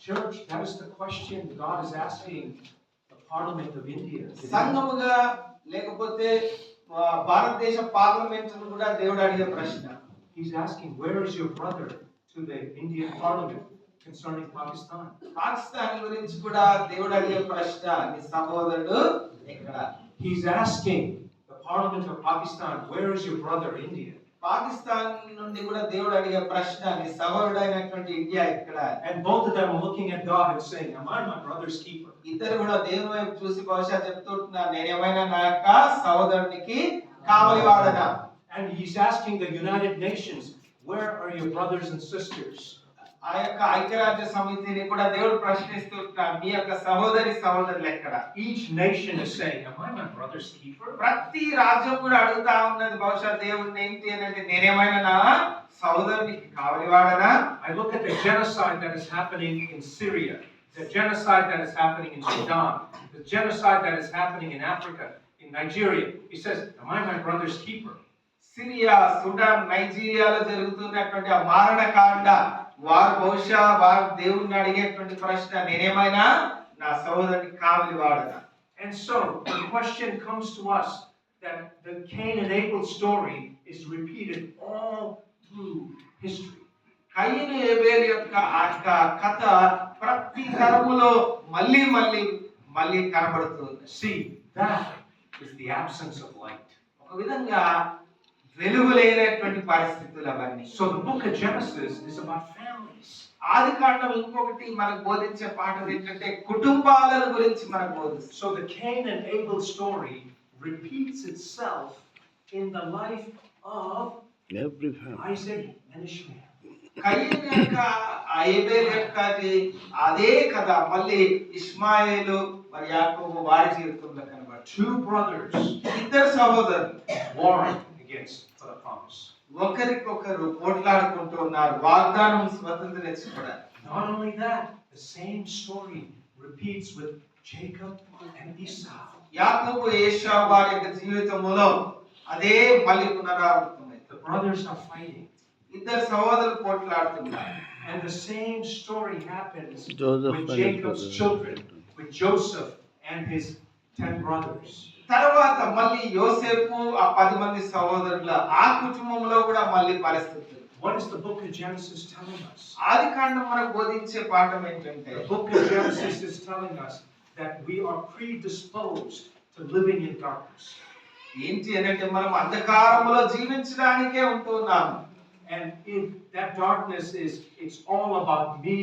Church, that is the question God is asking the Parliament of India. సంఘముగా లేకపోతే భారతదేశ పార్లమెంట్ కూడా దేవుడు అడిగే ప్రశ్న. He's asking, where is your brother to the Indian Parliament concerning Pakistan? Pakistan గురించి కూడా దేవుడు అడిగే ప్రశ్న, నీ సహోదరుడు ఎక్కడ? He's asking the Parliament of Pakistan, where is your brother India? Pakistan నుండి కూడా దేవుడు అడిగే ప్రశ్న, నీ సహోదరుడైనటువంటి ఇండియా ఎక్కడ? And both of them are looking at God and saying, am I my brother's keeper? ఇద్దరు కూడా దేవుని వైపు చూసి బహుశా చెప్తుంటున్నారు, నేనేమైనా నా యొక్క సహోదరునికి కావలి వాడనా? And he's asking the United Nations, where are your brothers and sisters? ఆ యొక్క ఐక్యరాజ్య సమితిని కూడా దేవుడు ప్రశ్నిస్తుంటున్నాడు, మీ యొక్క సహోదరులు ఎక్కడ? Each nation is saying, am I my brother's keeper? ప్రతి రాజ్యం కూడా అడుగుతా ఉన్నది బహుశా దేవుడిని ఏంటి అని అంటే, నేనేమైనా నా సహోదరునికి కావలి వాడనా? I look at the genocide that is happening in Syria, the genocide that is happening in Sudan, the genocide that is happening in Africa, in Nigeria. He says, am I my brother's keeper? Syria, Sudan, నైజీరియాలో జరుగుతున్నటువంటి ఆ మారణకాండ, వారు బహుశా వారు దేవుణ్ణి అడిగేటువంటి ప్రశ్న, నేనేమైనా నా సహోదరునికి కావలి వాడనా? And so the question comes to us that the Cain and Abel story is repeated all through history. కయీను హేబేలు యొక్క ఆ కథ ప్రతి తరములో మళ్ళీ కనబడుతుంది. See, that is the absence of light. ఒక విధంగా వెలుగులేనటువంటి పరిస్థితులు అవన్నీ. So the book of Genesis is about families. ఆదికాండం ఇంకొకటి మనకు బోధించే పాఠం ఏంటంటే కుటుంబాల గురించి మనకు బోధిస్తుంది. So the Cain and Abel story repeats itself in the life of every family. Isaac and Ishmael. కయీను యొక్క హేబేలు యొక్క అదే కథ మళ్ళీ ఇష్మాయేలు మరి యాకోబు వారి జీవితంలో కనబడుతుంది. Two brothers ఇద్దరు సహోదరులు warring against for the promise. ఒకరికొకరు పోట్లాడుకుంటూ ఉన్నారు వాగ్దానం స్వతంత్రం తెచ్చుకోవడానికి. Not only that, the same story repeats with Jacob and Esau. యాకోబు ఏశావు వారి యొక్క జీవితంలో అదే మళ్ళీ పునరావృతమైంది. The brothers are fighting. ఇద్దరు సహోదరులు పోట్లాడుతున్నారు. And the same story happens Joseph with and Jacob's his children, with Joseph and his 10 brothers. తర్వాత మళ్ళీ యోసేపు ఆ 10 మంది సహోదరుల ఆ కుటుంబంలో కూడా మళ్ళీ పరిస్థితులు. What is the book of Genesis telling us? ఆదికాండం మనకు బోధించే పాఠం ఏంటంటే, The book of Genesis is telling us that we are predisposed to living in darkness. ఏంటి అంటే మనం అంధకారములో జీవించడానికే ఉంటున్నాము. And if that darkness is, it's all about me,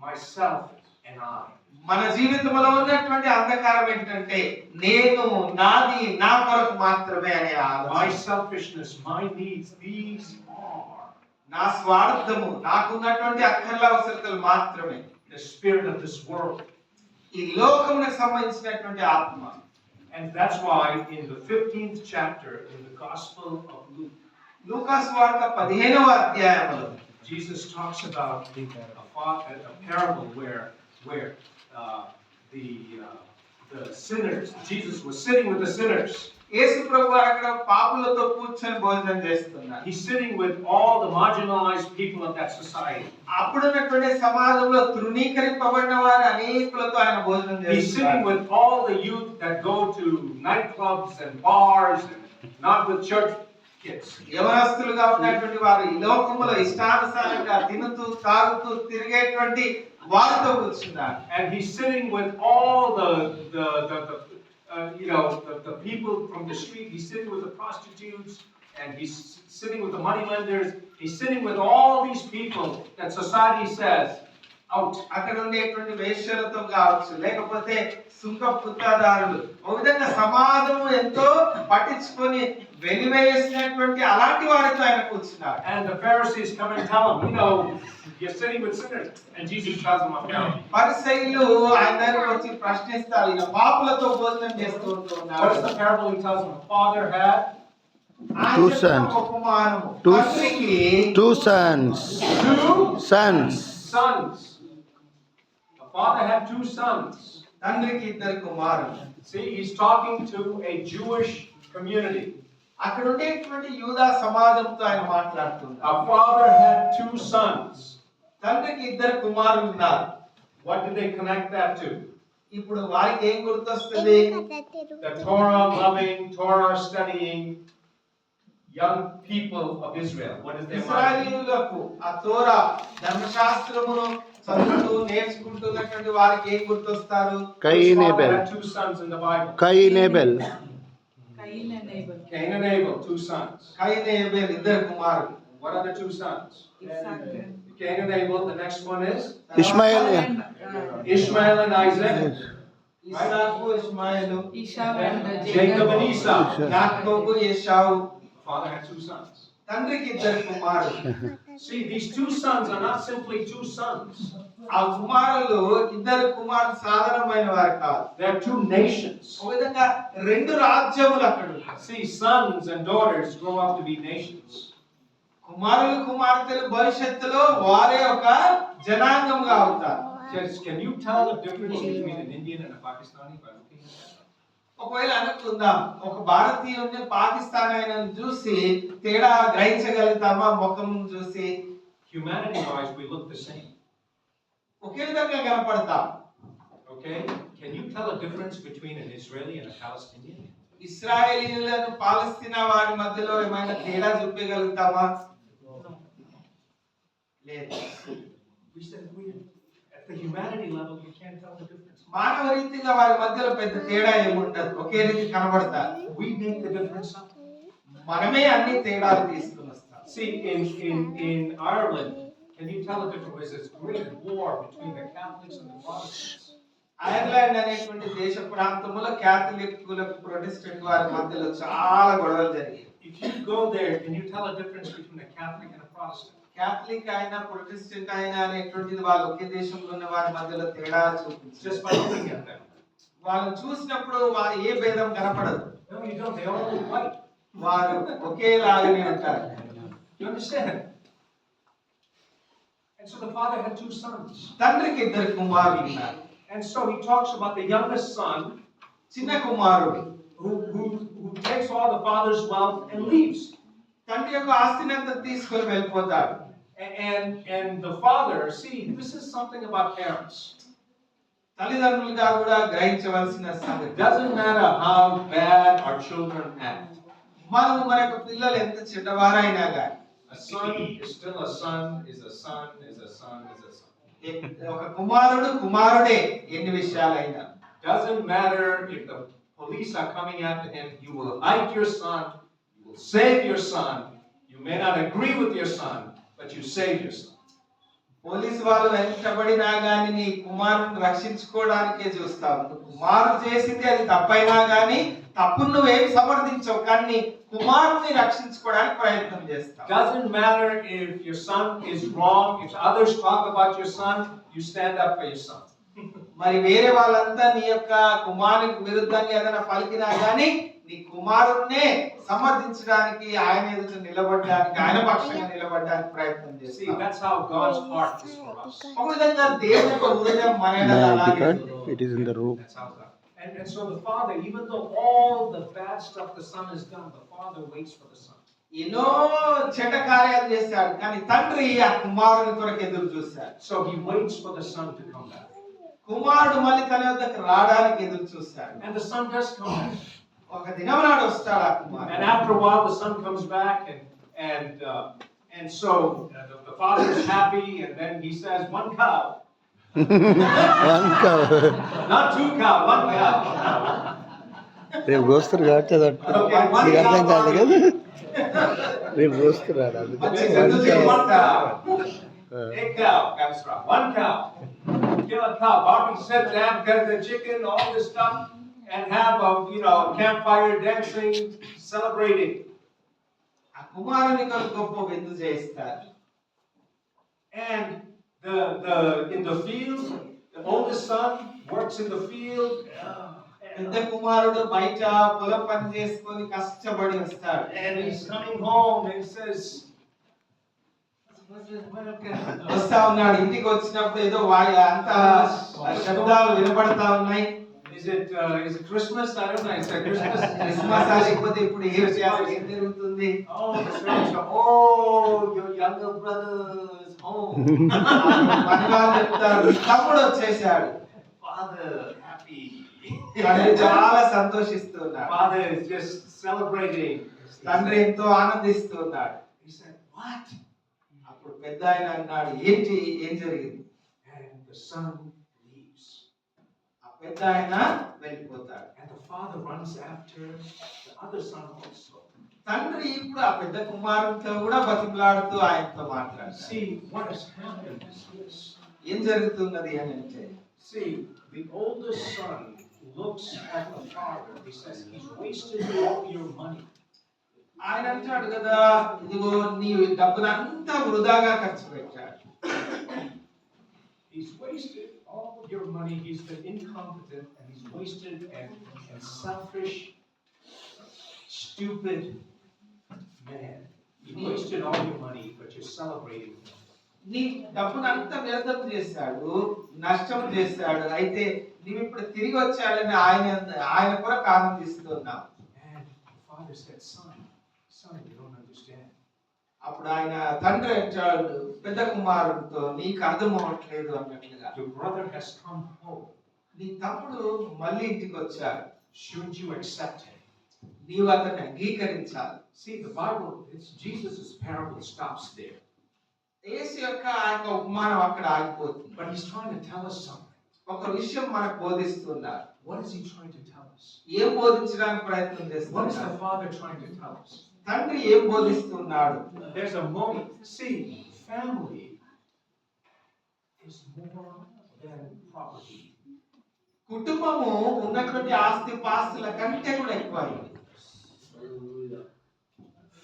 myself, and I. మన జీవితంలో ఉన్నటువంటి అంధకారం ఏంటంటే నేను, నాది, నా కొరకు మాత్రమే అనే ఆలోచన. My selfishness, my needs, these are నా స్వార్థము, నాకున్నటువంటి అక్కర్ల అవసరతలు మాత్రమే. the spirit of this world. ఈ లోకమునకు సంబంధించినటువంటి ఆత్మ. And that's why in the 15th chapter in the Gospel of Luke, లూకాసు వార్త 15వ అధ్యాయంలో Jesus talks about a parable where the sinners, Jesus was sitting with the sinners. యేసు ప్రభువు అక్కడ పాపులతో కూర్చొని భోజనం చేస్తున్నారు. He's sitting with all the marginalized people of that society. అప్పుడున్నటువంటి సమాజంలో తృణీకరింపబడిన వారు అనేకులతో ఆయన భోజనం He's sitting చేస్తున్నారు. with all the youth that go to nightclubs and bars and not with church kids. యవనస్తులుగా ఉన్నటువంటి వారు ఈ లోకములో ఇష్టానుసారంగా తినుతూ తాగుతూ తిరిగేటువంటి వారితో కూర్చున్నారు. And he's sitting with all the people from the street. He's sitting with the prostitutes, and he's sitting with the money lenders. He's sitting with all these people that society says out. అక్కడ ఉండేటువంటి వేశ్యలతో కావచ్చు, లేకపోతే సుంక పుత్రదారులు, ఒక విధంగా సమాజము ఎంతో పట్టించుకొని వెలివేసినటువంటి అలాంటి వారితో ఆయన కూర్చున్నారు. And the Pharisees come and tell him, you're sitting with sinners. And Jesus tells them a parable. పరిసయ్యులు ఆయన దగ్గరికి వచ్చి ప్రశ్నిస్తారు, ఈయన పాపులతో భోజనం చేస్తూ ఉన్నారు. What is the parable he tells them? A father had Two sons. Two sons. sons. A father had two sons. తండ్రికి ఇద్దరు కుమారులు. See, he's talking to a Jewish community. అక్కడ ఉండేటువంటి యూదా సమాజంతో ఆయన మాట్లాడుతున్నారు. A father had two sons. తండ్రికి ఇద్దరు కుమారులు ఉన్నారు. What did they connect that to? ఇప్పుడు వారికి ఏం గుర్తొస్తుంది? The Torah loving, Torah studying young people of Israel. What is their mind? ఇశ్రాయేలీయులకు ఆ తోరా ధర్మశాస్త్రమును చదువుతూ నేర్చుకుంటున్నటువంటి వారికి ఏం గుర్తొస్తారు? Cain Father Abel. had two sons in the Bible. Cain Abel. Cain and Abel, two sons. కయీను హేబెలు ఇద్దరు కుమారులు. What are the two sons? Cain and Abel. The next one is Ishmael. Ishmael and Isaac. Isaac, Ishmael, Jacob and Esau. యాకోబు, ఏశావు. The father had two sons. తండ్రికి ఇద్దరు కుమారులు. See, these two sons are not simply two sons. ఆ కుమారులు ఇద్దరు కుమారులు సాధారణమైన వారు కాదు. They are two nations. ఒక విధంగా రెండు రాజ్యములు అక్కడ ఉన్నాయి. See, sons and daughters grow up to be nations. కుమారులు కుమార్తెలు భవిష్యత్తులో వారే ఒక జనాంగంగా అవుతారు. Can you tell the difference between an Indian and a Pakistani by looking at that? ఒకవేళ అనుకుందాం, ఒక భారతీయుడిని పాకిస్తానీయుని చూసి తేడా గ్రహించగలుగుతామా? ముఖం చూసి Humanity-wise, we look the same. ఒకే విధంగా కనపడతాం. Okay? Can you tell a difference between an Israeli and a Palestinian? ఇశ్రాయేలీయులను పాలస్తీనా వారి మధ్యలో ఏమైనా తేడా చూపించగలుగుతామా? లేదు. We said at the humanity level, you can't tell the difference. మానవ రీతిగా వారి మధ్యలో పెద్ద తేడా ఏమి ఉండదు, ఒకే రీతి కనబడతారు. We make the difference up. మనమే అన్ని తేడాలు తీసుకుని వస్తాం. See, in Ireland, can you tell the difference? There's great war between the Catholics and the Protestants. Ireland అనేటువంటి దేశ ప్రాంతంలో క్యాథలిక్కులకు ప్రొటెస్టెంట్ వారి మధ్యలో చాలా గొడవలు జరిగాయి. If you go there, can you tell a difference between a Catholic and a Protestant? Catholic అయినా Protestant అయినా అనేటువంటిది వాళ్ళు ఒకే దేశంలో ఉన్న వారి మధ్యలో తేడా చూపించారు. Just by looking at them. వాళ్ళని చూసినప్పుడు వారు ఏ భేదం కనపడదు. No, you don't. They all look white. వారు ఒకేలాగానే ఉంటారు. You understand? And so the father had two sons. తండ్రికి ఇద్దరు కుమారులు ఉన్నారు. And so he talks about the youngest son చిన్న కుమారుడు who takes all the father's wealth and leaves. తండ్రి యొక్క ఆస్తిని అంతా తీసుకొని వెళ్ళిపోతాడు. And the father, see, this is something about parents. తల్లిదండ్రులుగా కూడా గ్రహించవలసిన సంగతి. Doesn't matter how bad our children act. మనం మన యొక్క పిల్లలు ఎంత చెడ్డవారైనా కానీ A son is still a son, is a son, is a son, is a son. ఒక కుమారుడు కుమారుడే ఎన్ని విషయాలైనా. Doesn't matter if the police are coming after him, you will hide your son, you will save your son. You may not agree with your son, but you save your son. Police వాళ్ళు వెంటబడినా గానీ నీ కుమారుని రక్షించుకోవడానికే చూస్తావు. కుమారుడు చేసింది అది తప్పైనా గానీ తప్పును నువ్వేం సమర్థించవు, కానీ కుమారుని రక్షించుకోవడానికి ప్రయత్నం చేస్తావు. Doesn't matter if your son is wrong, if others talk about your son, you stand up for your son. మరి వేరే వాళ్ళంతా నీ యొక్క కుమారునికి విరుద్ధంగా ఏదైనా పలికినా గానీ నీ కుమారుణ్ణే సమర్థించడానికి ఆయన ఎదుట నిలబడడానికి ఆయన పక్షంగా నిలబడడానికి ప్రయత్నం See, చేస్తాం. that's how God's heart is for us. ఒక విధంగా దేవుని యొక్క హృదయం మన May ఎడల I అలాగే depart? ఉంది. It is in the room. That's how God. And so the Father, even though all the bad stuff the Son has done, the Father waits for the Son. ఎన్నో చెడ్డ కార్యాలు చేశాడు కానీ తండ్రి ఆ కుమారుని కొరకు ఎదురు చూశాడు. So he waits for the Son to come back. కుమారుడు మళ్ళీ తన వద్దకు రావడానికి ఎదురు చూశాడు. And the Son does come back. ఒక దినం నాడు వస్తాడు ఆ కుమారుడు. And after a while, the Son comes back, and so the Father is happy, and then he says, "One cow, One cow. not two cow, one cow." రేపు కోస్తారు కాబట్టి అది Okay, one నీకు అర్థం cow. కాదు కదా రేపు కోస్తున్నారు మంచి He జంతువు says, "One cow, చేస్తాడు. a cow comes from one cow. Kill a cow. Barbie sits down, cut the chicken, all this stuff, and have a campfire dancing, celebrating." ఆ కుమారుని కొరకు గొప్ప విందు చేయిస్తారు. And in the field, the oldest son works in the field. పెద్ద కుమారుడు బయట పొలం పని చేసుకొని కష్టపడి వస్తాడు. And he's coming home and he says, వస్తా ఉన్నాడు. ఇంటికి వచ్చినప్పుడు ఏదో అంత శబ్దాలు వినపడతా ఉన్నాయి. is it Christmas? I don't know. Is it Christmas? Christmas లేకపోతే ఇప్పుడు ఏం జరుగుతుంది? Oh, the servants go, "Oh, your younger brother is home." పనివాళ్ళు చెప్తారు తమ్ముడు వచ్చేసాడు. Father happy. తండ్రి చాలా సంతోషిస్తున్నాడు. Father is just celebrating. తండ్రి ఎంతో ఆనందిస్తున్నాడు. He said, "What?" అప్పుడు పెద్ద ఆయన అన్నాడు, ఏంటి ఏం జరిగింది? And the son leaves. ఆ పెద్ద ఆయన వెళ్ళిపోతాడు. And the father runs after the other son also. తండ్రి ఇప్పుడు ఆ పెద్ద కుమారునితో కూడా బతిమలాడుతూ ఆయనతో మాట్లాడాడు. See, what has happened is this. ఏం జరుగుతున్నది అని అంటే, See, the oldest son looks at the father. He says, "He's wasted all your money." ఆయన అంటాడు కదా, ఇదిగో నీ డబ్బునంతా వృధాగా ఖర్చు పెట్టాడు. He's wasted all your money. He's been incompetent, and he's wasted and selfish, stupid man. He wasted all your money, but you're celebrating him. నీ డబ్బునంతా వ్యర్థం చేశాడు, నష్టం చేశాడు. అయితే నీవు ఇప్పుడు తిరిగి వచ్చాడని ఆయన కొరకు ఆనందిస్తున్నావు. And the father said, Son, you don't understand. అప్పుడు ఆయన తండ్రి అంటాడు పెద్ద కుమారుడితో, నీకు అర్థం అవ్వట్లేదు అన్నట్లుగా, Your brother has come home. నీ తమ్ముడు మళ్ళీ ఇంటికి వచ్చాడు. Shouldn't you accept him? నీవు అతన్ని అంగీకరించాలి. See, the Bible, Jesus' parable stops there. యేసు యొక్క ఆ యొక్క ఉపమానం అక్కడ ఆగిపోతుంది. But he's trying to tell us something. ఒక విషయం మనకు బోధిస్తున్నారు. What is he trying to tell us? ఏం బోధించడానికి ప్రయత్నం What is చేస్తున్నారు? the Father trying to tell us? తండ్రి ఏం బోధిస్తున్నాడు? There's a moment. See, family is more than property. కుటుంబము ఉన్నటువంటి ఆస్తి పాస్తుల కంటే కూడా ఎక్కువైంది.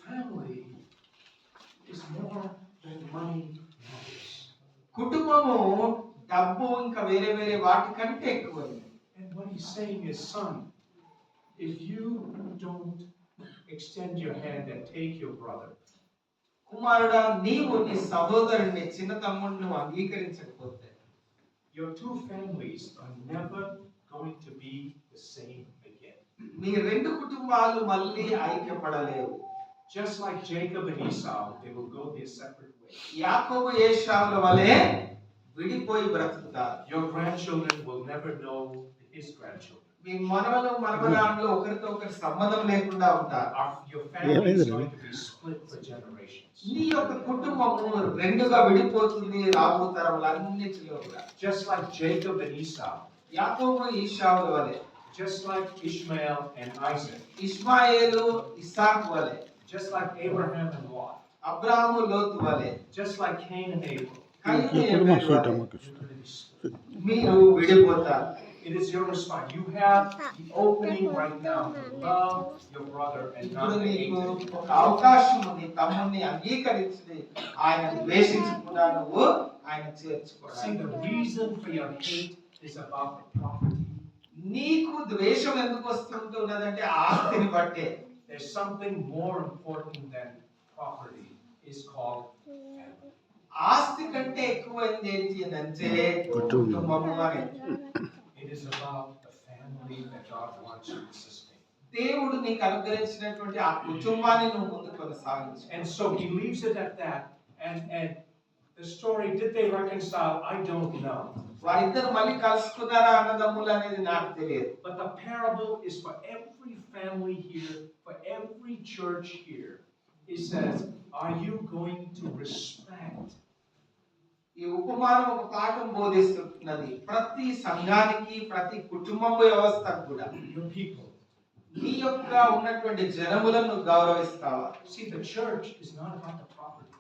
Family is more than money matters. కుటుంబము డబ్బు ఇంకా వేరే వేరే వాటి కంటే ఎక్కువైంది. And what he's saying is, son, if you don't extend your hand and take your brother, కుమారుడా, నీవు నీ సహోదరుని చిన్న తమ్ముడిని అంగీకరించకపోతే your two families are never going to be the same again. మీ రెండు కుటుంబాలు మళ్ళీ ఐక్యపడలేవు. Just like Jacob and Esau, they will go their separate ways. యాకోబు ఏశావుల వలె విడిపోయి బ్రతుకుతారు. Your grandchildren will never know his grandchildren. మీ మనవలు మనవరాళ్ళు ఒకరితో ఒకరి సంబంధం లేకుండా ఉంటారు. Your family is going to be split for generations. నీ యొక్క కుటుంబము రెండుగా విడిపోతుంది రాబో తరములన్నిటిలో కూడా. Just like Jacob and Esau. యాకోబు ఈశావుల వలె. Just like Ishmael and Isaac. ఇష్మాయేలు ఇస్సాకు వలె. Just like Abraham and Lot. అబ్రాహాము లోతు వలె. Just like Cain and Abel. కయీను హేబెలు వలె. మీరు విడిపోతారు. It is your response. You have the opening right now to love your brother and ఇప్పుడు not to నీకు hate him. ఒక అవకాశం ఉంది, తమ్ముడిని అంగీకరించి ఆయన ద్వేషించకుండా నువ్వు ఆయన See, చేర్చుకోవాలి. the reason for your hate is about the property. నీకు ద్వేషం ఎందుకు వస్తుంటున్నదంటే ఆస్తిని బట్టే. There's something more important than property. It's called family. ఆస్తి కంటే ఎక్కువైంది ఏంటి అంటే కుటుంబము అనేది. It is about the family that God wants you to sustain. దేవుడు నీకు అనుగ్రహించినటువంటి ఆ కుటుంబాన్ని నువ్వు ముందు కొనసాగించు. And so he leaves it at that. And the story, did they reconcile? I don't know. వారిద్దరు మళ్ళీ కలుసుకున్నారా అన్నదమ్ములు అనేది నాకు తెలియదు. But the parable is for every family here, for every church here. It says, are you going to respect? ఈ ఉపమానం ఒక పాఠం బోధిస్తున్నది ప్రతి సంఘానికి, ప్రతి కుటుంబ వ్యవస్థకు కూడా. Your people. నీ యొక్క ఉన్నటువంటి జనములను గౌరవిస్తావా? See, the church is not about the property.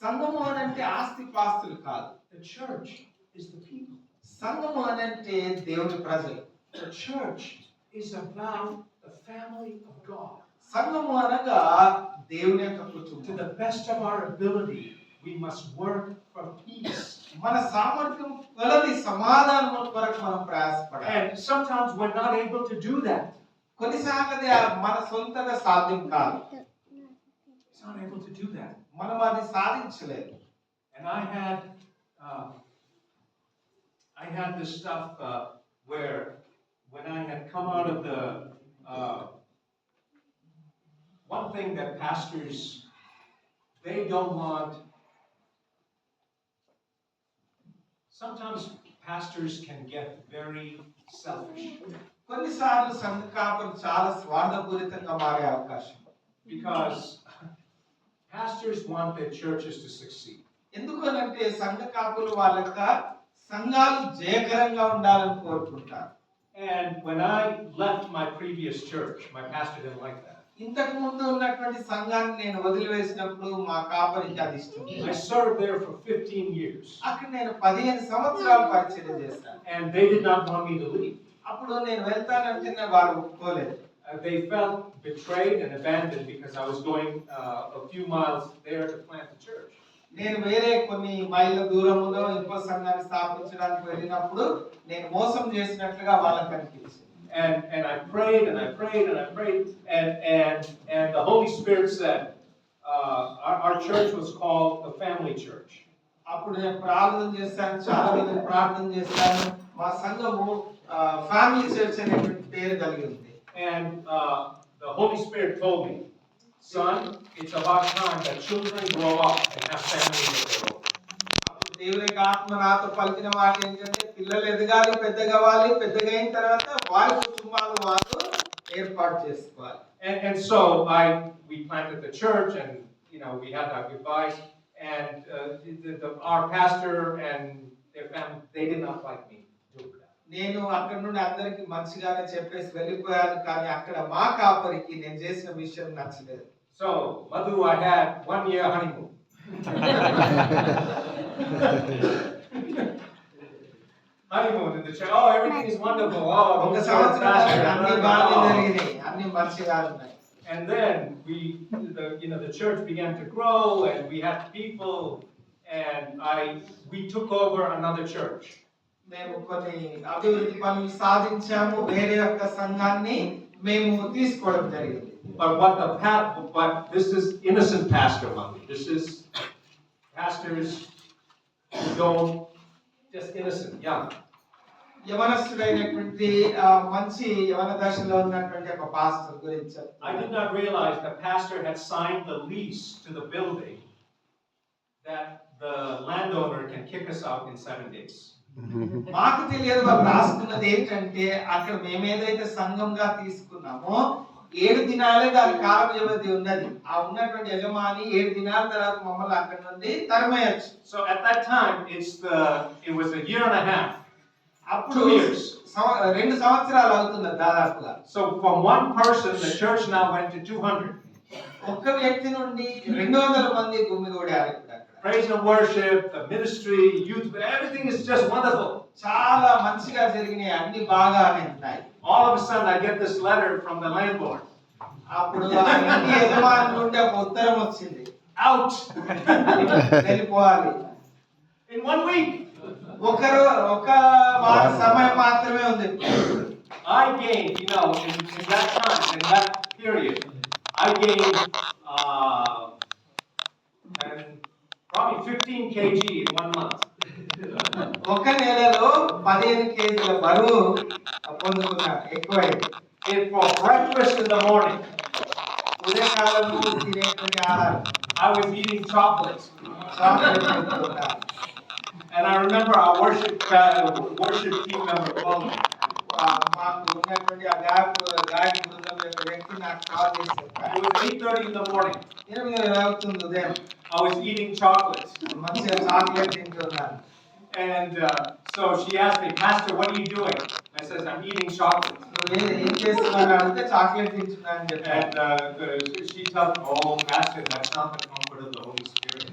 సంఘము అనంటే ఆస్తి పాస్తులు కాదు. The church is the people. సంఘము అనంటే దేవుని ప్రజలు. The church is about the family of God. సంఘము అనగా దేవుని యొక్క To కుటుంబం. the best of our ability, we must work for peace. మన సామర్థ్యం కొలది సమాధానం కొరకు మనం ప్రయాసపడాలి. And sometimes we're not able to do that. కొన్నిసార్లు అది మన సొంతగా సాధ్యం కాదు. It's not able to do that. మనం అది సాధించలేదు. And I had this stuff where when I had come out of the one thing that pastors, they don't want. Sometimes pastors can get very selfish కొన్నిసార్లు సంఘ కాపరులు చాలా స్వార్థపూరితంగా మారే అవకాశం. because pastors want their churches to succeed. ఎందుకనంటే సంఘ కాపులు వాళ్ళ యొక్క సంఘాలు జయకరంగా ఉండాలని కోరుకుంటారు. And when I left my previous church, my pastor didn't like that. ఇంతకు ముందు ఉన్నటువంటి సంఘాన్ని నేను వదిలివేసినప్పుడు మా కాపరికి అది ఇష్టం. I served there for 15 years. అక్కడ నేను 15 సంవత్సరాలు పరిచయం చేశాను. And they did not want me to leave. అప్పుడు నేను వెళ్తానంటే వారు ఒప్పుకోలేదు. They felt betrayed and abandoned because I was going a few miles there to plant the church. నేను వేరే కొన్ని మైళ్ళ దూరములో ఇంకో సంఘాన్ని స్థాపించడానికి వెళ్ళినప్పుడు నేను మోసం చేసినట్లుగా వాళ్ళకి అనిపించింది. And I prayed and I prayed and I prayed and the Holy Spirit said, our church was called the Family Church. అప్పుడు నేను ప్రార్థన చేశాను, చాలా మంది ప్రార్థన చేశాను. మా సంఘము ఫ్యామిలీ చర్చ్ అనేటువంటి పేరు కలిగి ఉంది. And the Holy Spirit told me, son, it's about time that children grow up and have families of their own. అప్పుడు దేవుని యొక్క ఆత్మ నాతో పలికిన మాట ఏంటంటే పిల్లలు ఎదగాలి, పెద్దగా అవ్వాలి, పెద్దగా అయిన తర్వాత వారి కుటుంబాలు వారు ఏర్పాటు చేసుకోవాలి. And so we planted the church and we had our goodbyes and our pastor and their family, they did not like me doing that. నేను అక్కడ నుండి అందరికి మంచిగానే చెప్పేసి వెళ్ళిపోయాను, కానీ అక్కడ మా కాపరికి నేను చేసిన విషయం నచ్చలేదు. So Madhu, I had 1 year honeymoon. Honeymoon in the church. Oh, everything is wonderful. Oh, ఒక the సంవత్సరం pastor, అన్ని బాగా జరిగినాయి, అన్ని మంచిగా ఉన్నాయి. And then the church began to grow and we had people and we took over another church. మేము కొన్ని అభివృద్ధి పనులు సాధించాము, వేరే యొక్క సంఘాన్ని మేము తీసుకోవడం జరిగింది. But this is innocent pastor money. This is pastors who don't just innocent, young. యవనస్తుడైనటువంటి మంచి యవన దశలో ఉన్నటువంటి ఒక పాస్టర్ గురించి I did not realize the pastor had signed the lease to the building that the landowner can kick us out in 7 days. మాకు తెలియదు వాళ్ళు రాసుకున్నది ఏంటంటే అక్కడ మేము ఏదైతే సంఘంగా తీసుకున్నామో 7 దినాలే దాని కాల వ్యవధి ఉన్నది. ఆ ఉన్నటువంటి యజమాని 7 దినాల తర్వాత మమ్మల్ని అక్కడ నుండి తరిమేయచ్చు. So at that time it was a year and a half. అప్పుడు 2 years. 2 సంవత్సరాలు అవుతున్నది దాదాపుగా. So from one person the church now went to 200. ఒక్క వ్యక్తి నుండి 200 మంది గుమిగూడారు అక్కడ. Praise and worship, the ministry, youth, everything is just wonderful. చాలా మంచిగా జరిగినాయి, అన్ని బాగానే ఉన్నాయి. All of a sudden I get this letter from the landlord. అప్పుడు ఆ ఇంటి యజమాని నుండి ఒక ఉత్తరం వచ్చింది, Out. వెళ్ళిపోవాలి. In 1 week. ఒక సమయం మాత్రమే ఉంది. I gained, you know, in that time, in that period, I gained and probably 15 kg in 1 month. ఒక నెలలో 15 కేజీల బరువు పొందుకున్నాను, ఎక్కువైంది. For breakfast in the morning, ఉదయకాలము తినేటువంటి ఆహారం I was eating chocolates. Chocolate తింటున్నాను. And I remember our worship team member called me. మాకు ఉన్నటువంటి ఆ గాయక బృందం యొక్క వ్యక్తి నాకు కాల్ చేసి చెప్పారు. It was 8:30 in the morning. 8 అవుతుంది ఉదయం. I was eating chocolates. మంచిగా చాక్లెట్ తింటున్నాను. And so she asked me, Pastor, what are you doing? I says, I'm eating chocolates. ఏం చేస్తున్నాను అంటే చాక్లెట్ తింటున్నాను అని చెప్పాను. And she tells me, oh, Pastor, that's not the comfort of the Holy Spirit.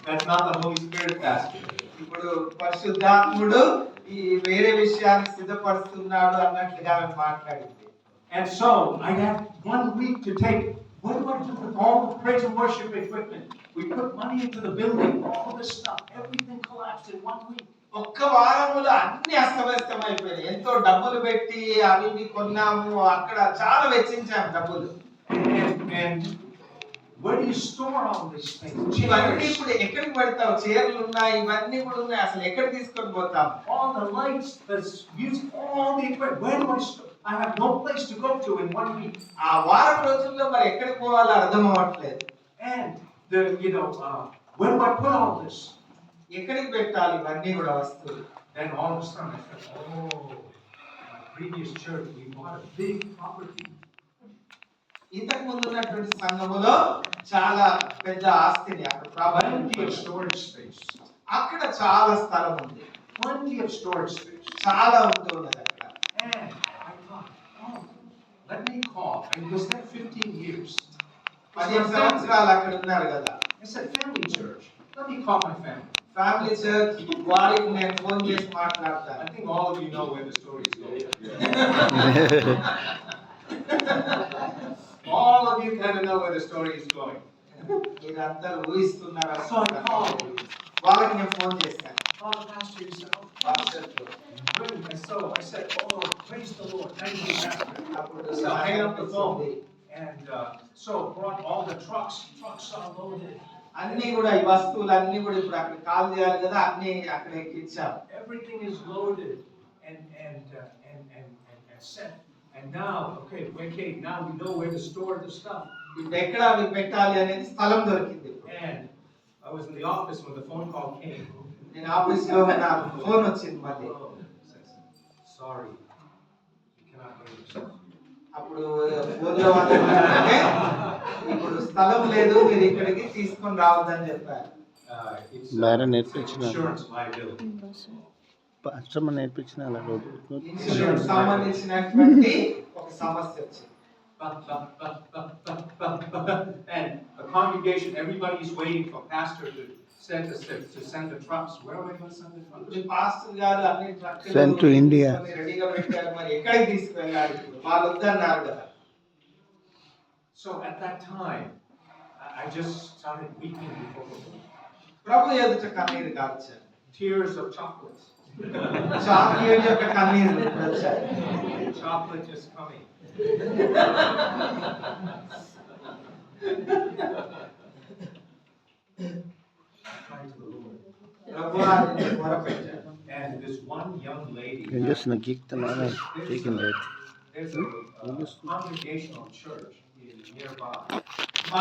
That's not the Holy Spirit, Pastor. ఇప్పుడు పరిశుద్ధాత్ముడు ఈ వేరే విషయాన్ని సిద్ధపరుస్తున్నాడు అన్నట్లుగా ఆమె మాట్లాడింది. And so I had 1 week to take. What do I do with all the praise and worship equipment? We put money into the building, all this stuff, everything collapsed in 1 week. ఒక్క వారములో అన్ని అస్తవ్యస్తమైపోయినాయి. ఎంతో డబ్బులు పెట్టి అవి ఇవి కొన్నాము, అక్కడ చాలా వెచ్చించాము డబ్బులు. And where do you store all these things? ఇవన్నీ ఇప్పుడు ఎక్కడికి పెడతావు? చీరలు ఉన్నాయి, ఇవన్నీ కూడా ఉన్నాయి, అసలు ఎక్కడ తీసుకొని పోతాం? All the lights, the music, all the equipment. Where do I store? I have no place to go to in 1 week. ఆ వారం రోజుల్లో మరి ఎక్కడికి పోవాలో అర్థం అవ్వట్లేదు. And where do I put all this? ఎక్కడికి పెట్టాలి ఇవన్నీ కూడా వస్తువులు? Then all of a sudden I said, oh, my previous church, we bought a big property. ఇంతకు ముందు ఉన్నటువంటి సంఘములో చాలా పెద్ద ఆస్తిని అక్కడ Plenty of problem, storage space. అక్కడ చాలా స్థలం ఉంది, Plenty of storage space. చాలా ఉంటున్నది అక్కడ. And I thought, oh, let me call. I was there 15 years. 15 సంవత్సరాలు అక్కడ ఉన్నారు కదా. I said, family church. Let me call my family. Family church వారికి నేను ఫోన్ చేసి మాట్లాడతాను. I think all of you know where the story is going. All of you kind of know where the story is going. మీరందరూ ఊహిస్తున్నారు. So I called. వాళ్ళకి నేను phone చేశాను. Oh, Pastor, you said, oh, వాట్సాప్లో. and so I said, oh, praise the Lord. Thank you, Pastor. అప్పుడు So I hang up the phone. వచ్చింది. And so brought all the trucks are loaded. అన్ని కూడా ఈ వస్తువులన్నీ కూడా ఇప్పుడు అక్కడ కాల్ చేయాలి కదా, అన్ని అక్కడ ఎక్కించాం. Everything is loaded and set. And now, okay, now we know where to store the stuff. ఇప్పుడు ఎక్కడ అవి పెట్టాలి అనేది స్థలం దొరికింది. And I was in the office when the phone call came. నేను ఆఫీస్ లో నాకు ఫోన్ వచ్చింది మళ్ళీ. Oh, sorry, you cannot bring yourself. అప్పుడు ఫోన్ లో వాళ్ళు ఏమన్నారంటే, ఇప్పుడు స్థలం లేదు, మీరు ఇక్కడికి తీసుకొని రావద్దని చెప్పారు. It's Byron నేర్పించిన insurance liability. పాస్టర్ నేర్పించిన అలా రోజు ఇన్సూరెన్స్ సంబంధించినటువంటి ఒక సమస్య వచ్చింది. And the congregation, everybody is waiting for pastor to send the trucks. Where are we going to send the trucks? ఇప్పుడు పాస్టర్ గారు అన్ని ట్రక్కులు Send to India. రెడీగా పెట్టారు, మరి ఎక్కడికి తీసుకువెళ్ళాలి? వాళ్ళు వద్దన్నారు కదా. So at that time, I just started weeping before the Lord. ప్రభు ఎదుట కన్నీరు కార్చారు. Tears of chocolates. చాక్లెట్ యొక్క కన్నీరు వచ్చాయి. Chocolate is coming. Cried to the Lord. ప్రభు ఆయన మొరపెట్టారు. And this one young lady. ఏం చేస్తున్నా గీక్తున్నాను There's a congregational church nearby.